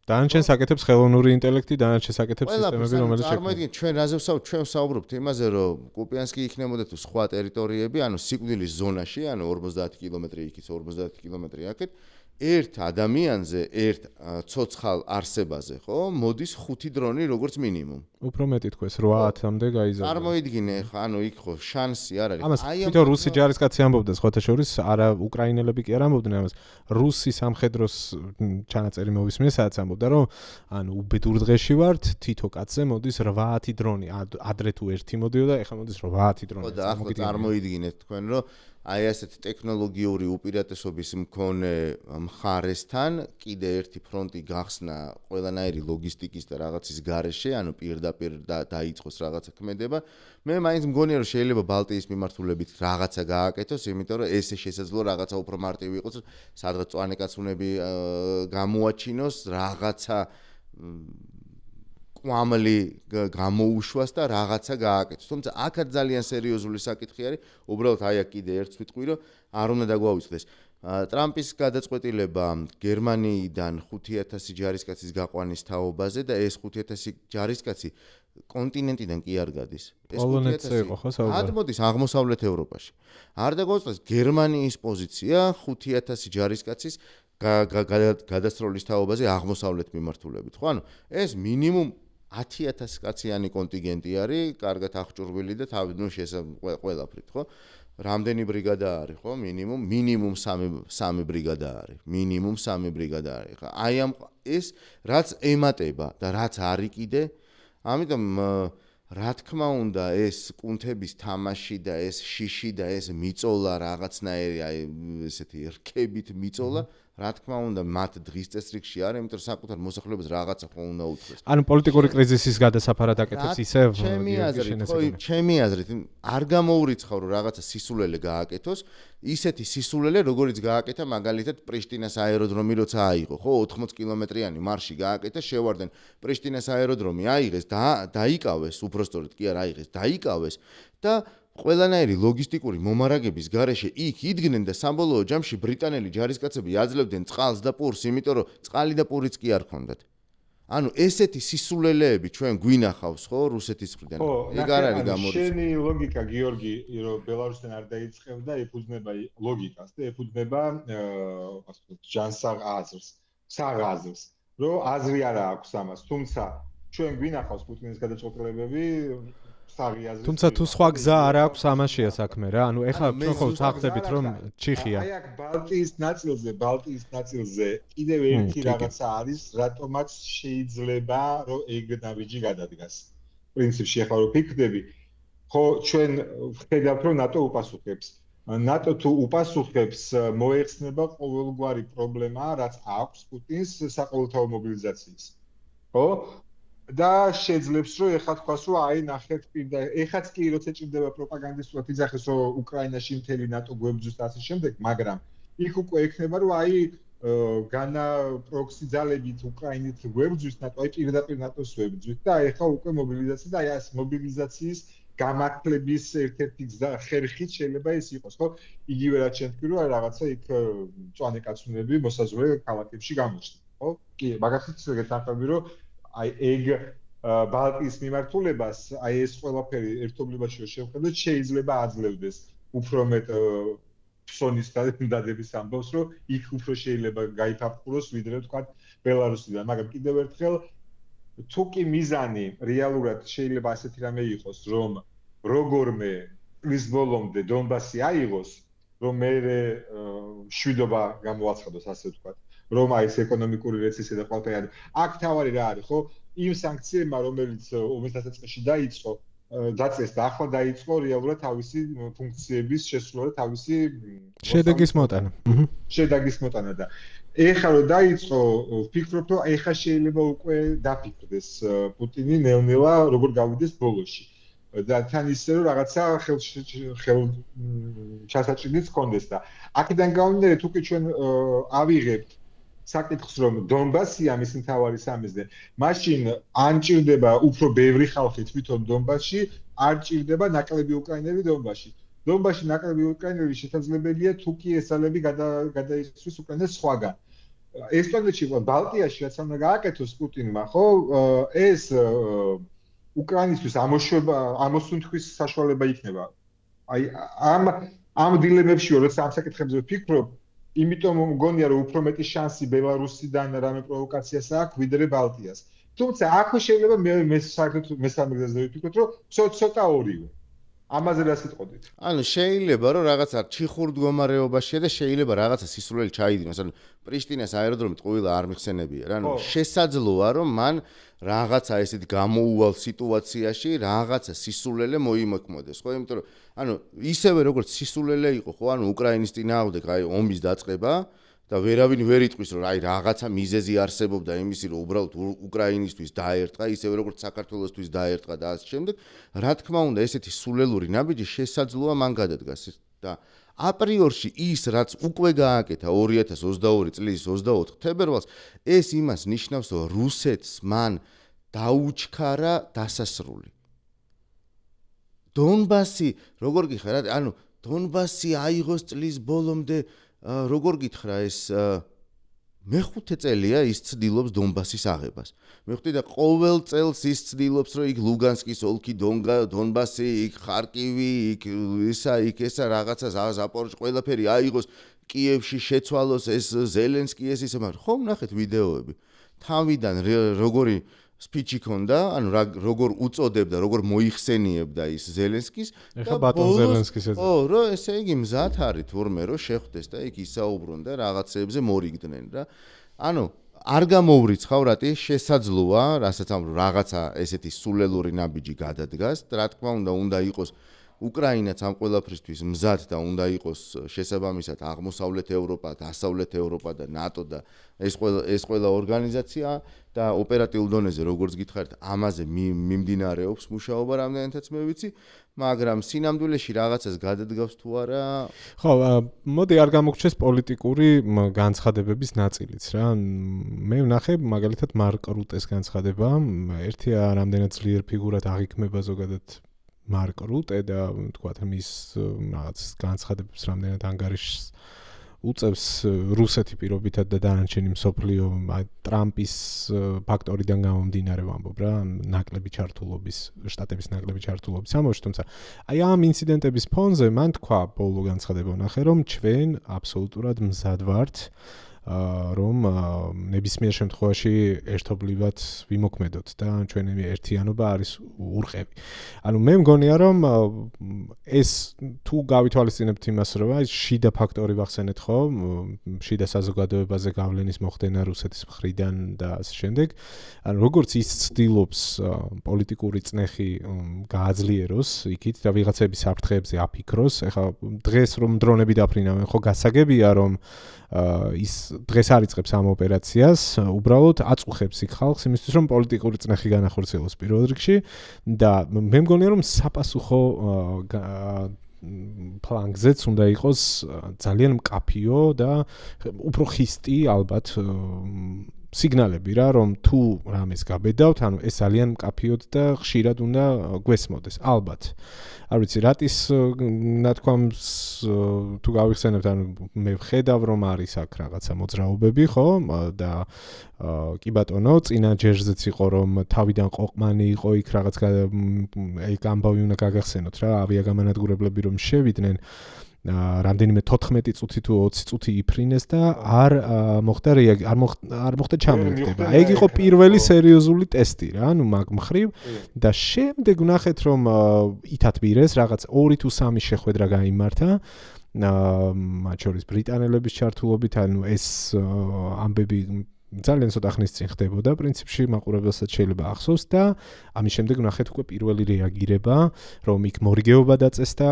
დანარჩენს აკეთებს ხელოვნური ინტელექტი, დანარჩენს აკეთებს სისტემები, რომელიც წარმოიდგინეთ, ჩვენ რაზე ვსაუბრობთ იმაზე, რომ კუპიანსკი იქნებოდა თუ სხვა ტერიტორიები, ანუ სიკვდილის ზონაში, ანუ 50 კილომეტრი იქით, 50 კილომეტრი აქეთ, ერთ ადამიანზე, ერთ ცოცხალ არსებაზე, ხო, მოდის 5 დრონი როგორც მინიმუმ. უფრო მეტი თქვეს 8-მდე გაიზარდა. წარმოიდგინე, ანუ იქ ხო შანსი არ არის. ამას თვითონ რუსი ჯარისკაცი ამბობდა, სხვათა შორის, არა უკრაინელები კი არ ამბობდნენ ამას. რუსი სამხედროს ჩანაწერი მოვისმინე, სადაც ამბობდა, რომ ანუ უბედურ დღეში ვართ, თითო კაცზე მოდის 8 დრონი. ადრე თუ ერთი მოდიოდა, ეხლა მოდის 8 დრონი. ხო და ახლა წარმოიდგინეთ თქვენ, რომ აი ასეთ ტექნოლოგიური უპირატესობის მქონე მხარესთან კიდე ერთი ფრონტი გახსნა ყველანაირი ლოგისტიკის და რაღაცის გარეშე, ანუ პირდაპირ დაიწყოს რაღაცა ქმედება. მე მაინც მგონია რომ შეიძლება ბალტიის მიმართულებით რაღაცა გააკეთოს, იმიტომ რომ ესე შესაძლოა რაღაცა უფრო მარტივი იყოს, სადღაც წვანე კაცუნები გამოაჩინოს, რაღაცა ყვამლი გამოუშვას და რაღაცა გააკეთოს. თუმცა აქაც ძალიან სერიოზული საკითხი არის, უბრალოდ აი აქ კიდე ერთს ვიტყვი, რომ არ უნდა დაგვაუწყდეს. ტრამპის გადაწყვეტილება გერმანიიდან 5000 ჯარისკაცის გაყვანის თაობაზე და ეს 5000 ჯარისკაცი კონტინენტიდან კი არ გადის. ეს 5000 მოდის აღმოსავლეთ ევროპაში. არ დაგვაუწყდეს გერმანიის პოზიცია 5000 ჯარისკაცის გადასროლის თაობაზე აღმოსავლეთ მიმართულებით. ხო, ანუ ეს მინიმუმ 10000 კაციანი კონტინგენტი არის, კარგად აღჭურვილი და ნუ ყველაფრით, ხო? რამდენი ბრიგადა არის, ხო? მინიმუმ 3 ბრიგადა არის. მინიმუმ 3 ბრიგადა არის. ხა აი ამ ეს რაც ემატება და რაც არის კიდე, ამიტომ რა თქმა უნდა ეს კუნთების თამაში და ეს შიში და ეს მიწოლა რაღაცნაირი აი ესეთი რქებით მიწოლა რა თქმა უნდა მათ დღის წესრიგში არის, იმიტომ რომ საკუთარ მოსახლეობას რაღაცა ხო უნდა უთხრეს. ანუ პოლიტიკური კრიზისის გადასაფარად აკეთებს ისევ ჩემი აზრით არ გამოურიცხავ რომ რაღაცა სისულელე გააკეთოს, ისეთი სისულელე როგორიც გააკეთა მაგალითად პრიშტინას აეროდრომი როცა აიღო, ხო 80 კილომეტრიანი მარში გააკეთა, შევარდნენ პრიშტინას აეროდრომი აიღეს და დაიკავეს, უბრალოდ კი არ აიღეს, დაიკავეს და ყველანაირი ლოგისტიკური მომარაგების გარეშე იქ იდგნენ და საბოლოო ჯამში ბრიტანელი ჯარისკაცები აძლევდნენ წყალს და პურს, იმიტომ რომ წყალი და პურიც კი არ ქონდათ. ანუ ესეთი სისულელეები ჩვენ გვინახავს, ხო, რუსეთის მხრიდან. ეგ არ არის გამორიცხული. შენი ლოგიკა, გიორგი, რომ ბელარუსთან არ დაიწყებდა, ეფუძნება ლოგიკას და ეფუძნება ასე ვთქვათ, ჯანსაღ აზრს, საღაზრს, რომ აზრი არა აქვს ამას, თუმცა ჩვენ გვინახავს პუტინის გადაწყვეტილებები თუმცა თუ სხვა გზა არ აქვს ამაშია საქმე რა. ანუ ეხლა ჩვენ ხო ვახდებით რომ ჩიხია. აი აქ ბალტიის ნაწილზე კიდევ ერთი რაღაცა არის, რატომაც შეიძლება რომ ეგ ნაბიჯი გადადგას. პრინციპში ახლა რო ფიქრდები, ხო ჩვენ ვხედავთ რომ ნატო უპასუხებს. ნატო თუ უპასუხებს, მოეხსნება ყოველგვარი პრობლემა, რაც აქვს პუტინს საყოველთაო მობილიზაციის. ხო? და შეძლებს რომ ეხლა თქვას რომ აი ნახეთ პირდა ეხაც კი როცა ჭირდება პროპაგანდისტულად იძახეს რომ უკრაინაში მთელი ნატო გვებძვის და ასე შემდეგ, მაგრამ იქ უკვე ექნება რომ აი განა პროქსი ძალებით უკრაინით გვებძვის ნატო, აი პირდაპირ ნატოს ვებძვის და ეხლა უკვე მობილიზაცია და აი ეს მობილიზაციის გამართლების ერთ-ერთი ხერხით შეიძლება ეს იყოს, ხო? იგივე რაც შენ თქვი რომ აი რაღაცა იქ მწვანე კაცუნები მოსაზღვრე ქალაქებში გამოჩნდა, ხო? კი, მაგათაც გეთანხმები რომ აი ეგ ბალტიის მიმართულებას, აი ეს ყველაფერი ერთობლივაში რომ შევხედოთ, შეიძლება აძლევდეს უფრო მეტ ფსონის დადების ამბავს, რომ იქ უფრო შეიძლება გაიფაფხუროს, ვიდრე თქვათ ბელარუსიდან. მაგრამ კიდევ ერთხელ თუ კი მიზანი რეალურად შეიძლება ასეთი რამე იყოს, რომ როგორმე წლის ბოლომდე დონბასი აიღოს, რომ მე შვიდობა გამოაცხადოს, ასე ვთქვათ, რომ აი ეს ეკონომიკური რეცესია და ყველაფერი. აქ თავარი რა არის, ხო? იმ სანქციებმა, რომელიც ომის დასაწყისში დაიწყო, დაწეს და ახლა დაიწყო რეალურად თავისი ფუნქციების შესრულება, თავისი შედეგის მოტანა. შედეგის მოტანა და ეხლა რომ დაიწყო, ვფიქრობ, რომ ეხლა შეიძლება უკვე დაფიქრდეს პუტინი ნელ-ნელა როგორ გავიდეს ბოლოში. და თან ისე რომ რაღაცა ხელ ჩასაჭრელიც კონდეს და აქედან გამომდინარე თუ კი ჩვენ ავიღებთ საკითხს რომ დონბასი ამის მთავარი სამიზნე, მაშინ ან ჭირდება უფრო ბევრი ხალხი თვითონ დონბასში, არ ჭირდება ნაკლები უკრაინელი დონბასში. დონბასში ნაკლები უკრაინელი შესაძლებელია თუ კი ეს ძალები გადაისვრის უკრაინას სხვაგან. ესტონეთში, ბალტიაში რაც უნდა გააკეთოს პუტინმა, ხო, ეს უკრაინისთვის ამოსუნთქვის საშუალება იქნება. აი ამ დილემებში როცა ამ საკითხებზე ვფიქრობ, იმიტომ მგონია რომ უფრო მეტი შანსი ბელარუსიდან რამე პროვოკაციას აქვს ვიდრე ბალტიას. თუმცა აქ შეიძლება მე საერთოდ მესამე გზაზე ვფიქრობ, რომ ცოტა ორივე. ამაზე რა სიტყოდით? ანუ შეიძლება რომ რაღაცა ჩიხურ მდგომარეობაშია და შეიძლება რაღაცა სისულელი ჩაიდინოს. ანუ პრიშტინას აეროდრომი ტყუილა არ მიხსენებია რა. ანუ შესაძლოა რომ მან რაღაცა ესეთ გამოუვალ სიტუაციაში რაღაცა სისულელე მოიმოქმედეს, ხო? იმიტომ რომ ანუ ისევე როგორც სისულელე იყო, ხო? ანუ უკრაინის წინააღმდეგ აი ომის დაწყება და ვერავინ ვერ იტყვის რომ აი რაღაცა მიზეზი არსებობდა იმისი რომ უბრალოდ უკრაინისთვის დაერტყა, ისევე როგორც საქართველოსთვის დაერტყა და ასე შემდეგ. რა თქმა უნდა, ესეთი სულელური ნაბიჯი შესაძლოა მან გადადგას და აპრიორში ის რაც უკვე გააკეთა 2022 წლის 24 თებერვალს, ეს იმას ნიშნავს, რომ რუსეთს მან დაუჩქარა დასასრული. დონბასი, როგორ გითხრა, ანუ დონბასი აიღოს წლის ბოლომდე როგორ გითხრა ეს მეხუთე წელია ის ცდილობს დონბასის აღებას. მეხუთე და ყოველ წელს ის ცდილობს რომ იქ ლუგანსკის ოლქი, დონბასი, იქ ხარკივი, იქ ესა რაღაცა ზაპოროჟი ყველაფერი აიღოს, კიევში შეცვალოს ეს ზელენსკი ეს ისე, მაგრამ ხომ ნახეთ ვიდეოები. თავიდან როგორი სპიჩი ქონდა, ანუ როგორ უწოდებდა, როგორ მოიხსენიებდა ის ზელენსკის და ბატონ ზელენსკის ხო, რომ ესე იგი მზად არის თურმე რომ შეხვდეს და იქ ისაუბრონ და რაღაცეებზე მორიგდნენ რა. ანუ არ გამოვრიცხავ რატი შესაძლოა, რასაც ამ რაღაცა ესეთი სულელური ნაბიჯი გადადგას, რა თქმა უნდა იყოს უკრაინაც ამ ყველაფრისთვის მზად და უნდა იყოს შესაბამისად აღმოსავლეთ ევროპა, დასავლეთ ევროპა და ნატო და ეს ყველა ორგანიზაცია და ოპერატიულ დონეზე როგორც გითხარით, ამაზე მიმდინარეობს მუშაობა რამდენადაც მე ვიცი, მაგრამ სინამდვილეში რაღაცას გადადგავს თუ არა? ხო, მოდი არ გამოგჩეს პოლიტიკური განცხადებების ნაწილიც რა. მე ვნახე მაგალითად მარკ რუტეს განცხადება, ერთია რამდენად ძლიერ ფიგურად აღიქმება ზოგადად მარკ რუტე და თქვათ მის რაღაც განცხადებებს რამდენად ანგარიშს უწევს რუსეთი პირობითად და დანარჩენი მსოფლიო ტრამპის ფაქტორიდან გამომდინარე ვამბობ რა, ნაკლები ჩართულობის, შტატების ნაკლები ჩართულობის ამბავში, თუმცა აი ამ ინციდენტების ფონზე მან თქვა ბოლო განცხადება ვნახე, რომ ჩვენ აბსოლუტურად მზად ვართ რომ ნებისმიერ შემთხვევაში ერთობლივად ვიმოქმედოთ და ჩვენი ერთიანობა არის ურყევი. ანუ მე მგონია რომ ეს თუ გავითვალისწინებთ იმას, რომ აი შიდა ფაქტორი ვახსენეთ ხო, შიდა საზოგადოებაზე გავლენის მოხდენა რუსეთის მხრიდან და ასე შემდეგ, ანუ როგორც ის ცდილობს პოლიტიკური წნეხი გააძლიეროს იქით და ვიღაცების საფრთხეებზე აფიქროს, ეხლა დღეს რომ დრონები დაფრინავენ, ხო გასაგებია რომ ის დღეს არ იწყებს ამ ოპერაციას, უბრალოდ აწუხებს იქ ხალხს იმისთვის, რომ პოლიტიკური წნეხი განახორციელოს პირველ რიგში და მე მგონია, რომ sapasukho ფლანგზეც უნდა იყოს ძალიან მკაფიო და უფრო ხისტი ალბათ სიგნალები რა, რომ თუ რამეს გაბედავთ, ანუ ეს ძალიან მკაფიოდ და ხშირად უნდა გვესმოდეს, ალბათ. არ ვიცი, რატის ნათქვამს თუ გავიხსენებთ, ანუ მე ვხედავ, რომ არის აქ რაღაცა მოძრაობები, ხო? და კი ბატონო, წინა ჯერზეც იყო, რომ თავიდან ყოყმანი იყო იქ რაღაც ეგ ამბავი უნდა გაგახსენოთ რა, ავიაგამანადგურებლები რომ შევიდნენ რამდენიმე 14 წუთი თუ 20 წუთი იფრინეს და არ მოხდა არ მოხდა ჩამოუგდება. ეგ იყო პირველი სერიოზული ტესტი რა, ანუ მაგ მხრივ და შემდეგ ვნახეთ რომ ითათბირეს რაღაც 2 თუ 3 შეხვედრა გაიმართა მათ შორის ბრიტანელების ჩართულობით, ანუ ეს ამბები ძალიან ცოტა ხნის წინ ხდებოდა, პრინციპში მაყურებელსაც შეიძლება ახსოვს და ამის შემდეგ ნახეთ უკვე პირველი რეაგირება, რომ იქ მორიგეობა დაწესდა,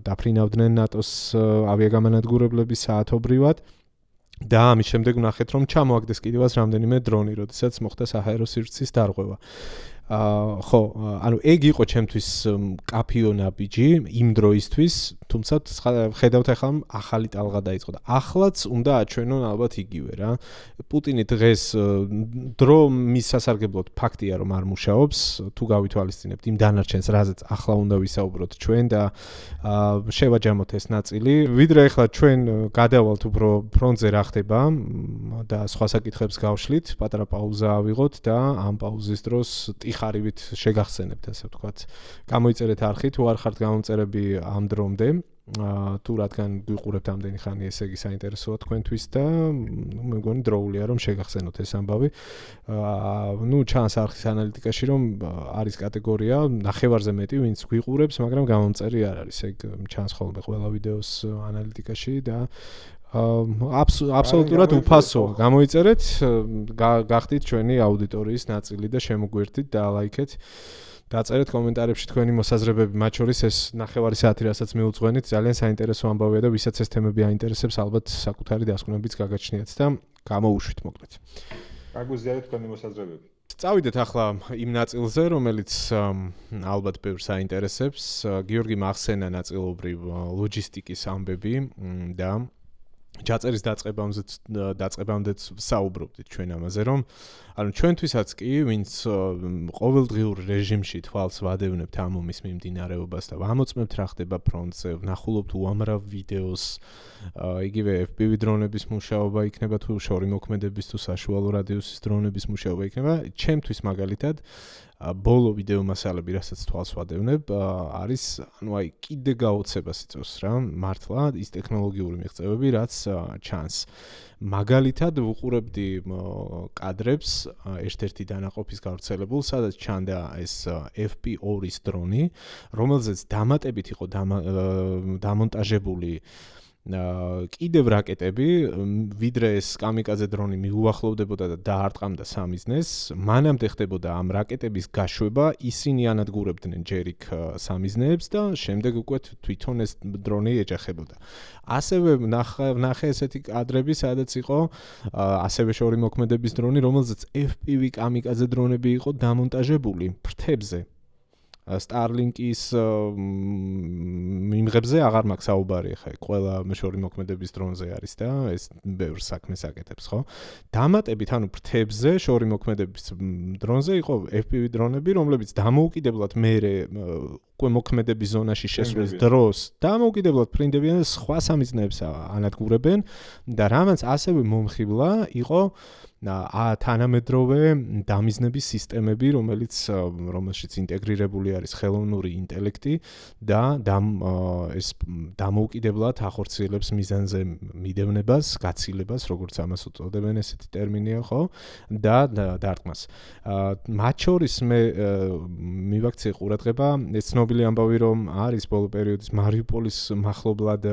დაფრინავდნენ ნატოს ავიაგამანადგურებლები საათობრივად და ამის შემდეგ ნახეთ, რომ ჩამოაგდეს კიდევაც რამდენიმე დრონი, როდესაც მოხდა საჰაერო სივრცის დარღვევა. ხო, ანუ ეგ იყო ჩემთვის კაფეო ნაბიჯი იმ დროისთვის, თუმცა ხედავთ ახლა ახალი ტალღა დაიწყო და ახლაც უნდა აჩვენონ ალბათ იგივე რა. პუტინი დღეს დრო მის სასარგებლოდ ფაქტია რომ არ მუშაობს, თუ გავითვალისწინებთ იმ დანარჩენს, რაზეც ახლა უნდა ვისაუბროთ ჩვენ და შევაჯამოთ ეს ნაწილი. ვიდრე ახლა ჩვენ გადავალთ უფრო ფრონტზე რა ხდება და სხვა საკითხებს გავშლით, პატარა პაუზა ავიღოთ და ამ პაუზის დროს ხარივით შეგახსენებთ ასე ვთქვათ. გამოიწერეთ არხი თუ არ ხართ გამომწერები ამ დრომდე, თუ რადგან გვიყურებთ ამდენი ხანი, ესე იგი საინტერესოა თქვენთვის და მე მგონი დროულია რომ შეგახსენოთ ეს ამბავი. ჩანს არხის ანალიტიკაში რომ არის კატეგორია ნახევარზე მეტი ვინც გვიყურებს, მაგრამ გამომწერი არ არის. ეგ ჩანს ხოლმე ყველა ვიდეოს ანალიტიკაში და აბსოლუტურად უფასოა. გამოიწერეთ, გახდით ჩვენი აუდიტორიის ნაწილი და შემოგვერთით და ლაიქეთ. დაწერეთ კომენტარებში თქვენი მოსაზრებები, მათ შორის ეს ნახევარი საათი, რასაც მივუძღვენით, ძალიან საინტერესო ამბავია და ვისაც ეს თემები აინტერესებს, ალბათ საკუთარი დასკვნებიც გაგაჩნიათ და გამოუშვით მოკლედ. გაგვიზიარეთ თქვენი მოსაზრებები. წავიდეთ ახლა იმ ნაწილზე, რომელიც ალბათ ბევრს აინტერესებს. გიორგი მახსენა ნაწილობრივ ლოჯისტიკის ამბები და ჩაწერის დაწყებამდეც საუბრობდით ჩვენ ამაზე, რომ ანუ ჩვენთვისაც კი, ვინც ყოველდღიურ რეჟიმში თვალს ვადევნებთ ამ ომის მიმდინარეობას და ვამოწმებთ რა ხდება ფრონტზე, ვნახულობთ უამრავ ვიდეოს, იგივე FPV დრონების მუშაობა იქნება თუ შორი მოქმედების თუ საშუალო რადიუსის დრონების მუშაობა იქნება, ჩემთვის მაგალითად ბოლო ვიდეო მასალები, რასაც თვალს ვადევნებ, არის, ანუ აი კიდე გაოცებას იწვევს რა, მართლა ის ტექნოლოგიური მიღწევები, რაც ჩანს. მაგალითად ვუყურებდი კადრებს ერთ-ერთი დანაყოფის გავრცელებულ, სადაც ჩანდა ეს FP2-ის დრონი, რომელზეც დამატებით იყო დამონტაჟებული კიდევ რაკეტები, ვიდრე ეს კამიკაძე დრონი მიუახლოვდებოდა და დაარტყამდა სამიზნეს, მანამდე ხდებოდა ამ რაკეტების გაშვება, ისინი ანადგურებდნენ ჯერ იქ სამიზნეებს და შემდეგ უკვე თვითონ ეს დრონი ეჯახებოდა. ასევე ვნახე ესეთი კადრები, სადაც იყო ასევე შორი მოქმედების დრონი, რომელზეც FPV კამიკაძე დრონები იყო დამონტაჟებული ფრთებზე. Starlink-ის მიმღებზე აღარ მაქვს საუბარი ხა, ყველა შორი მოქმედების დრონზე არის და ეს ბევრ საქმეს აკეთებს, ხო? დამატებით, ანუ ფრთებზე შორი მოქმედების დრონზე იყო FPV დრონები, რომლებიც დამოუკიდებლად მერე უკვე მოქმედების ზონაში შესვლის დროს დამოუკიდებლად ფრინდებიან და სხვა სამიზნეებს ანადგურებენ და რამაც ასევე მომხიბლა იყო თანამედროვე დამიზნების სისტემები, რომელშიც ინტეგრირებული არის ხელოვნური ინტელექტი და ეს დამოუკიდებლად ახორციელებს მიზანზე მიდევნებას, გაცილებას, როგორც ამას უწოდებენ, ესეთი ტერმინია, ხო? და დარტყმას. მათ შორის მე მივაქციე ყურადღება, ეს ცნობილი ამბავი რომ არის ბოლო პერიოდის მარიუპოლის მახლობლად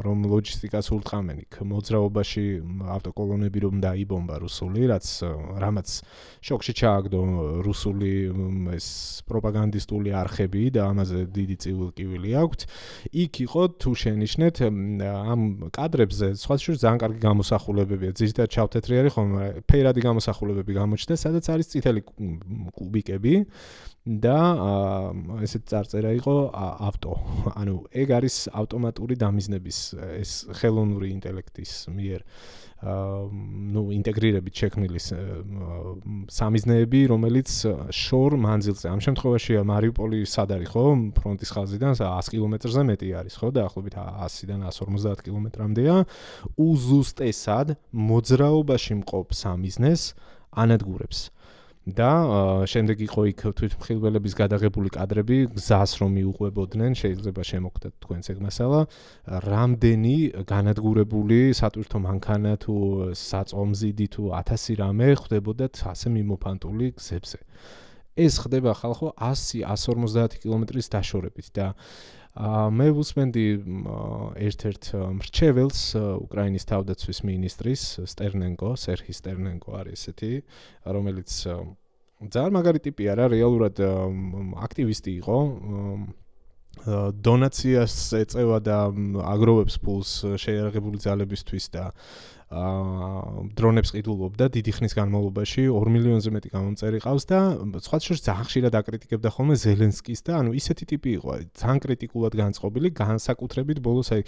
რომ ლოჯისტიკას ურტყამენ იქ მოძრაობაში ავტოკოლონები რომ დაიბომბა რუსული რამაც შოკში ჩააგდო რუსული ეს პროპაგანდისტული არხები და ამაზე დიდი წივილკივილი აქვთ. იქ იყო თუ შენიშნეთ ამ კადრებზე სხვა შორის ძალიან კარგი გამოსახულებებია. ძირითადად ჩავთეთრი არის ხომ, ფერადი გამოსახულებები გამოჩნდა, სადაც არის წითელი კუბიკები და ესეთ წარწერა იყო ავტო. ანუ ეგ არის ავტომატური დამიზნების ეს ხელოვნური ინტელექტის მიერ ინტეგრირებით შექმნილი სამიზნეები, რომელიც შორ მანძილზე. ამ შემთხვევაში მარიუპოლი სად არის, ხო? ფრონტის ხაზიდან 100 კილომეტრზე მეტი არის, ხო? დაახლოებით 100-დან 150 კილომეტრამდეა. უზუსტესად მოძრაობაში მყოფ სამიზნეს ანადგურებს. და შემდეგ იყო იქ თვითმხილველების გადაღებული კადრები, გზას რომ მიუყვებოდნენ, შეიძლება შემოგხვდეთ თქვენს ეგ მასალა, რამდენი განადგურებული სატვირთო მანქანა თუ საწომზიდი თუ 1000 რამე ხდებოდათ ასე მიმოფანტული გზებზე. ეს ხდება ხალხო 100-150 კილომეტრის დაშორებით და მე ვუსმენდი ერთ-ერთ მრჩეველს უკრაინის თავდაცვის მინისტრის სერჰი სტერნენკო არის ესეთი, რომელიც ძალიან მაგარი ტიპი არა, რეალურად აქტივისტი იყო. დონაციას ეწევა და აგროვებს ფულს შეიარაღებული ძალებისთვის და დრონებს ყიდულობდა დიდი ხნის განმავლობაში 2 მილიონზე მეტი გამომწერი ყავს და სხვა შორის ძალიან ხშირად აკრიტიკებდა ხოლმე ზელენსკის და ანუ ისეთი ტიპი იყო ძალიან კრიტიკულად განწყობილი განსაკუთრებით ბოლოს აი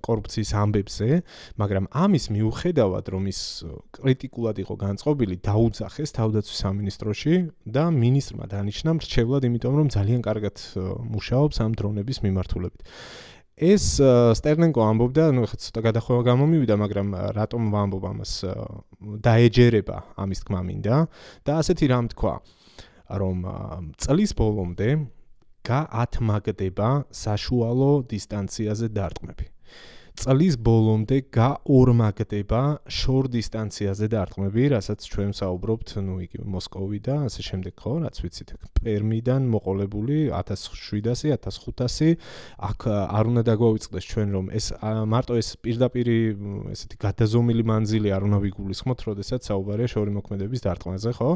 კორუფციის ამბებზე მაგრამ ამის მიუხედავად რომ ის კრიტიკულად იყო განწყობილი დაუძახეს თავდაცვის სამინისტროში და მინისტრმა დანიშნა მრჩევლად იმიტომ რომ ძალიან კარგად მუშაობს ამ დრონების მიმართულებით ეს სტერნენკო ამბობდა, ну ეხლა ცოტა გადახვევა გამომივიდა, მაგრამ რატომ ვამბობ ამას დაეჯერება ამის თქმა მინდა და ასეთი რამ თქვა, რომ წლის ბოლომდე გაათმაგდება საშუალო დისტანციაზე დარტყმები. წლის ბოლომდე გაორმაგდება შორ დისტანციაზე დარტყმები, რასაც ჩვენ საუბრობთ, ну იგივე მოსკოვი და ასე შემდეგ, ხო, რაც ვიცით, პერმიდან მოყოლებული 1700, 1500, აქ არ უნდა დაგვაუწყდეს ჩვენ რომ ეს მარტო ეს პირდაპირ ესეთი გადაზომილი მანძილი არ უნდა ვიგულისხმოთ, როდესაც საუბარია შორი მოქმედების დარტყმაზე, ხო?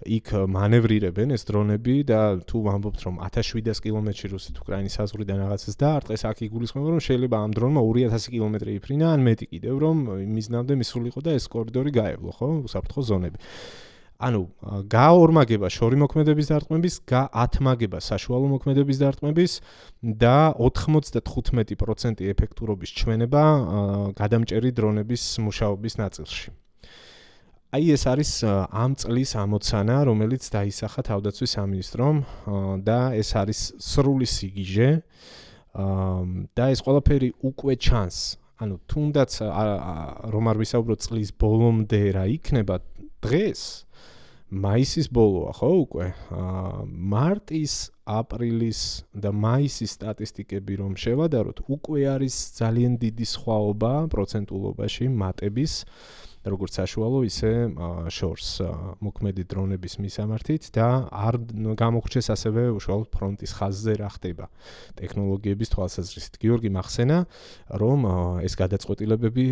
იქ მანევრირებენ ეს დრონები და თუ ვამბობთ რომ 1700 კილომეტრში რუსეთ-უკრაინის საზღვრიდან რაღაცას დაარტყეს, აქ იგულისხმება რომ შეიძლება ამ დრონმა 2000 კილომეტრი იფრინა, ან მეტი კიდევ, რომ მიზნამდე მისულიყო და ეს კორიდორი გაევლო, ხო, უსაფრთხო ზონები. ანუ გაორმაგება შორი მოქმედების დარტყმების, გაათმაგება საშუალო მოქმედების დარტყმების და 95% ეფექტურობის ჩვენება გადამჭერი დრონების მუშაობის ნაწილში. აი ეს არის ამ წლის ამოცანა, რომელიც დაისახა თავდაცვის სამინისტრომ და ეს არის სრული სიგიჟე. და ეს ყველაფერი უკვე ჩანს. ანუ თუნდაც რომ არ ვისაუბროთ წლის ბოლომდე რა იქნება დღეს მაისის ბოლოა, ხო უკვე? მარტის, აპრილის და მაისის სტატისტიკები რომ შევადაროთ, უკვე არის ძალიან დიდი სხვაობა პროცენტულობაში მატების როგორც საშუალო, ისე შორს მოქმედი დრონების მისამართით და არ გამოგვრჩეს ასევე უშუალოდ ფრონტის ხაზზე რა ხდება ტექნოლოგიების თვალსაზრისით. გიორგი მახსენა, რომ ეს გადაწყვეტილებები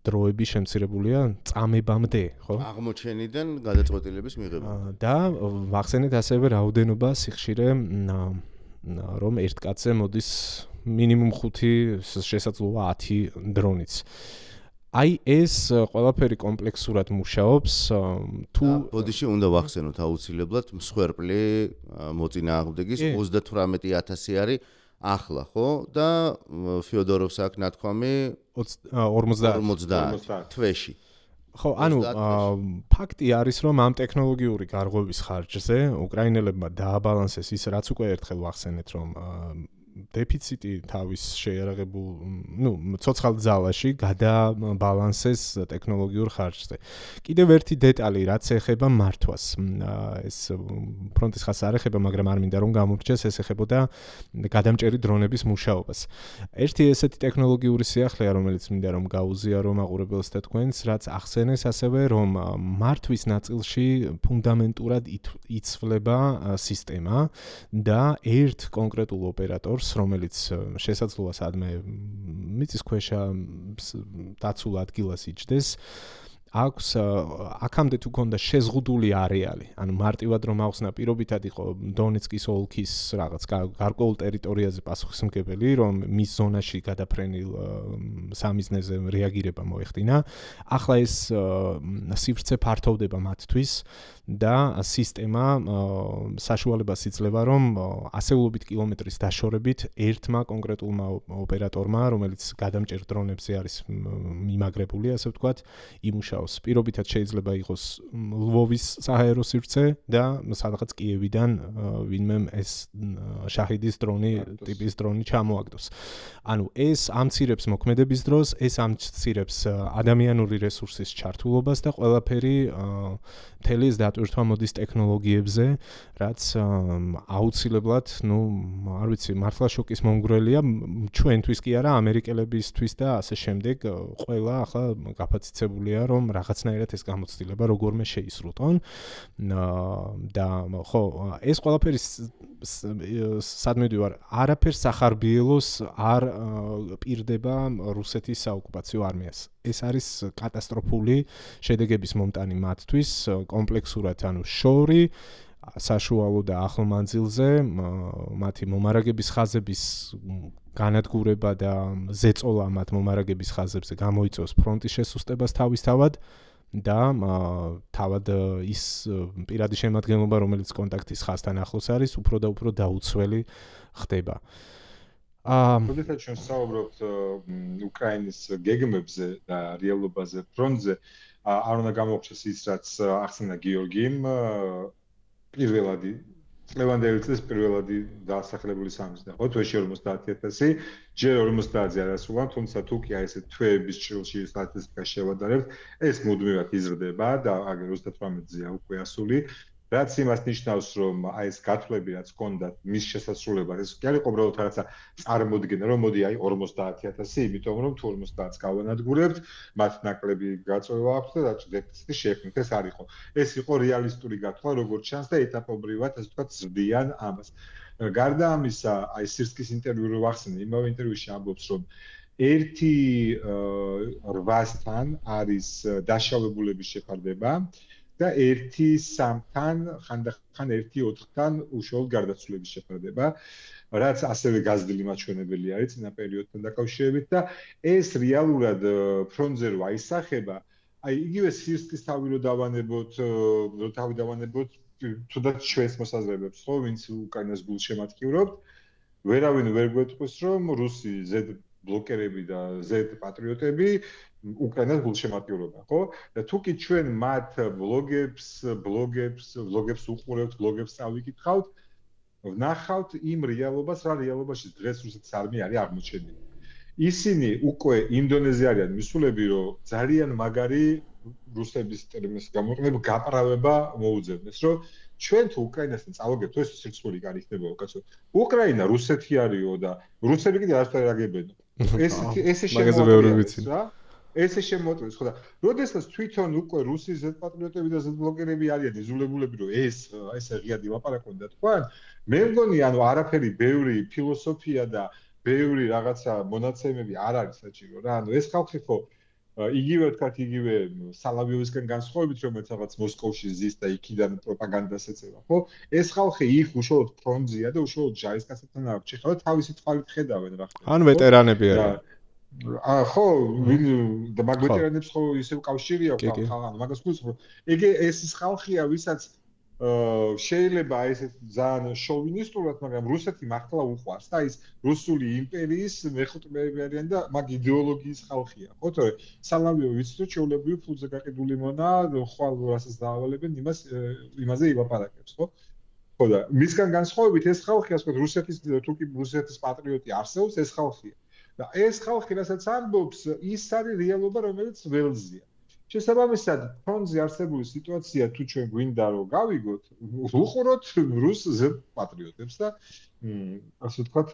დროები შემცირებულია წამებამდე, ხო? აღმოჩენიდან გადაწყვეტილების მიღება. და მახსენეთ ასევე რაოდენობა სიხშირე რომ ერთ კაცზე მოდის მინიმუმ 5 შესაძლოა 10 დრონიც. აი ეს ყველაფერი კომპლექსურად მუშაობს თუ ბოდიში უნდა ვახსენოთ აუცილებლად მსხვერპლი მოწინააღმდეგის 38000 არის ახლა ხო და ფიოდოროვს აქვს ნათქვამი 50 თვეში ხო ანუ ფაქტი არის რომ ამ ტექნოლოგიური გარღვევის ხარჯზე უკრაინელებმა დააბალანსეს ის რაც უკვე ერთხელ ვახსენეთ რომ დეფიციტი თავის შეიარაღებულ, ცოცხალ ძალაში გადაბალანსეს ტექნოლოგიურ ხარჯზე. კიდევ ერთი დეტალი, რაც ეხება მართვას. ეს ფრონტის ხაზს არ ეხება, მაგრამ არ მინდა რომ გამორჩეს, ეს ეხებოდა გადამჭერი დრონების მუშაობას. ერთი ესეთი ტექნოლოგიური სიახლეა, რომელიც მინდა რომ გაუზიარო მაყურებელს და თქვენს, რაც ახსენეს ასევე, რომ მართვის ნაწილში ფუნდამენტურად იცვლება სისტემა და ერთ კონკრეტულ ოპერატორს რომელიც შესაძლოა სადმე მიწისქვეშა დაცულ ადგილას იჯდეს აქვს აქამდე თუ ქონდა შეზღუდული არეალი ანუ მარტივად რომ ახსნა პირობითად იყო დონეცკის ოლქის რაღაც გარკვეულ ტერიტორიაზე პასუხისმგებელი რომ მის ზონაში გადაფრენილ სამიზნეზე რეაგირება მოეხდინა ახლა ეს სივრცე ფართოვდება მათთვის და სისტემა საშუალებას იძლევა რომ ასეულობით კილომეტრის დაშორებით ერთმა კონკრეტულმა ოპერატორმა რომელიც გადამჭერ დრონებზე არის მიმაგრებული ასე ვთქვათ იმუშაოს პირობითად შეიძლება იყოს ლვოვის საჰაერო სივრცე და სადღაც კიევიდან ვინმე ეს შაჰიდის დრონი ტიპის დრონი ჩამოაგდოს ანუ ეს ამცირებს მოქმედების დროს ეს ამცირებს ადამიანური რესურსის ჩართულობას და ყველაფერი თელის დატვირთვა მოდის ტექნოლოგიებზე, რაც აუცილებლად, არ ვიცი, მართლა შოკის მომგვრელია ჩვენთვის კი არა, ამერიკელებისთვის და ასე შემდეგ, ყველა ახლა გაფაციცებულია, რომ რომ რაღაცნაირად ეს გამოცდილება როგორმე შეისრულონ და ხო ეს ყველაფერი სადმედივარ არაფერს სახარბიელოს არ პირდება რუსეთის საოკუპაციო არმიას. ეს არის კატასტროფული შედეგების მომტანი მათთვის, კომპლექსურად ანუ შორი, საშუალო და ახლო მანძილზე, მათი მომარაგების ხაზების განადგურება და ზეწოლა მათ მომარაგების ხაზებზე გამოიწვევს ფრონტის შესუსტებას თავისთავად და თავად ის პირადი შემადგენლობა, რომელიც კონტაქტის ხაზთან ახლოს არის, უფრო და უფრო დაუცველი ხდება. როდესაც ჩვენ საუბრობთ უკრაინის გეგმებზე და რეალობაზე ფრონტზე, არ უნდა გამოვხდეს ის, რაც ახსენა გიორგიმ, პირველადი ლევანდელი წლის პირველადი დასახლებული სამიზნე ხო თვეში 50000 ჯერ 50-ზე არასრულან თუმცა თუ კი აი ესე თვეების ჭრილში სტატისტიკა შევადარებთ ეს მუდმივად იზრდება და აგერ 38-ზეა უკვე ასული რაც იმას ნიშნავს რომ აი ეს გათვლები რაც ჰქონდათ მის შესაძლებლად ეს კი არის უბრალოდ რაღაცა წარმოდგენა რომ მოდი აი 50000 იმიტომ რომ თუ 50-ს გავანადგურებთ მათ ნაკლები გაწევა აქვს და დეფიციტი შეექმნით ეს არ იყო ეს იყო რეალისტური გათვლა როგორც ჩანს და ეტაპობრივად ასე ვთქვათ ზრდიან ამას გარდა ამისა აი სირსკის ინტერვიუ რო ვახსენე იმავე ინტერვიუში ამბობს რომ 1-8-თან არის დაშავებულების შეფარდება და 1-3-თან ხანდახან 1-4-თან უშუალოდ გარდაცვლების შეფარდება, რაც ასევე გაზრდილი მაჩვენებელი არის წინა პერიოდთან დაკავშირებით და ეს რეალურად ფრონტზე რო აისახება, აი იგივე სირსკის თავი რო დავანებოთ, თუნდაც ჩვენს მოსაზრებებს, ხო, ვინც უკრაინას გულშემატკივრობთ, ვერავინ ვერ გვეტყვის, რომ რუსი ზედ ბლოკერები და ზედ პატრიოტები უკრაინას გულშემატკივრობენ, ხო? და თუ კი ჩვენ მათ ბლოგებს უყურებთ, ბლოგებს წავიკითხავთ, ვნახავთ იმ რეალობას, რა რეალობაში დღეს რუსეთის არმია არის აღმოჩენილი. ისინი უკვე ინდონეზია არიან მისულები, რომ ძალიან მაგარი რუსების ტერმინის გამოყენება გაправება მოუძებნეს, რომ ჩვენ თუ უკრაინასთან წავაგებთ, ეს სირცხული კარი ხდება უკაცო. უკრაინა რუსეთი არისო და რუსები კიდე არასდროს აგებენ. ეს შემოგვიყვეს რა? ესე შემოწმეს ხო და როდესაც თვითონ უკვე რუსის ზედპატრიოტები და ზედბლოკერები არიან იზოლებულები რომ ესე ღიადი ლაპარაკონ და თქვენ მე მგონი ანუ არაფერი ბევრი ფილოსოფია და ბევრი რაღაცა მონაცემები არ არის საჭირო რა ანუ ეს ხალხი ხო იგივე ვთქვათ იგივე სალავიოვისგან განსხვავებით რომელიც რაღაც მოსკოვში ზის და იქიდან პროპაგანდას ეწევა ხო ეს ხალხი იქ უშუალოდ ფრონტზეა და უშუალოდ ჯარისკაცებთან არ ჩეხავენ თავისი თვალით ხედავენ რა ხდება ან ვეტერანები არიან ხო, და მაგ ვეტერანებს ხო ისევ კავშირი აქვს ხალხთან, მაგას გულს ხო. ეს ის ხალხია, ვისაც შეიძლება ესე ძალიან შოვინისტურად, მაგრამ რუსეთი მართლა უყვარს და ის რუსული იმპერიის მეხუთმეები არიან და მაგ იდეოლოგიის ხალხია. ხო, თორე სალავიოვი ვიცით რომ ჩვეულებრივ ფულზე გაყიდული მონა, ხვალ რასაც დაავალებენ, იმაზე ილაპარაკებს, ხო? ხო და მისგან განსხვავებით ეს ხალხი, ასე ვთქვათ, რუსეთის პატრიოტი არსებობს, ეს ხალხია. და ეს ხალხი რასაც ამბობს, ის არის რეალობა, რომელიც ველზია. შესაბამისად, ფრონტზე არსებული სიტუაცია თუ ჩვენ გვინდა რომ გავიგოთ, უყუროთ რუს პატრიოტებს და ასე ვთქვათ,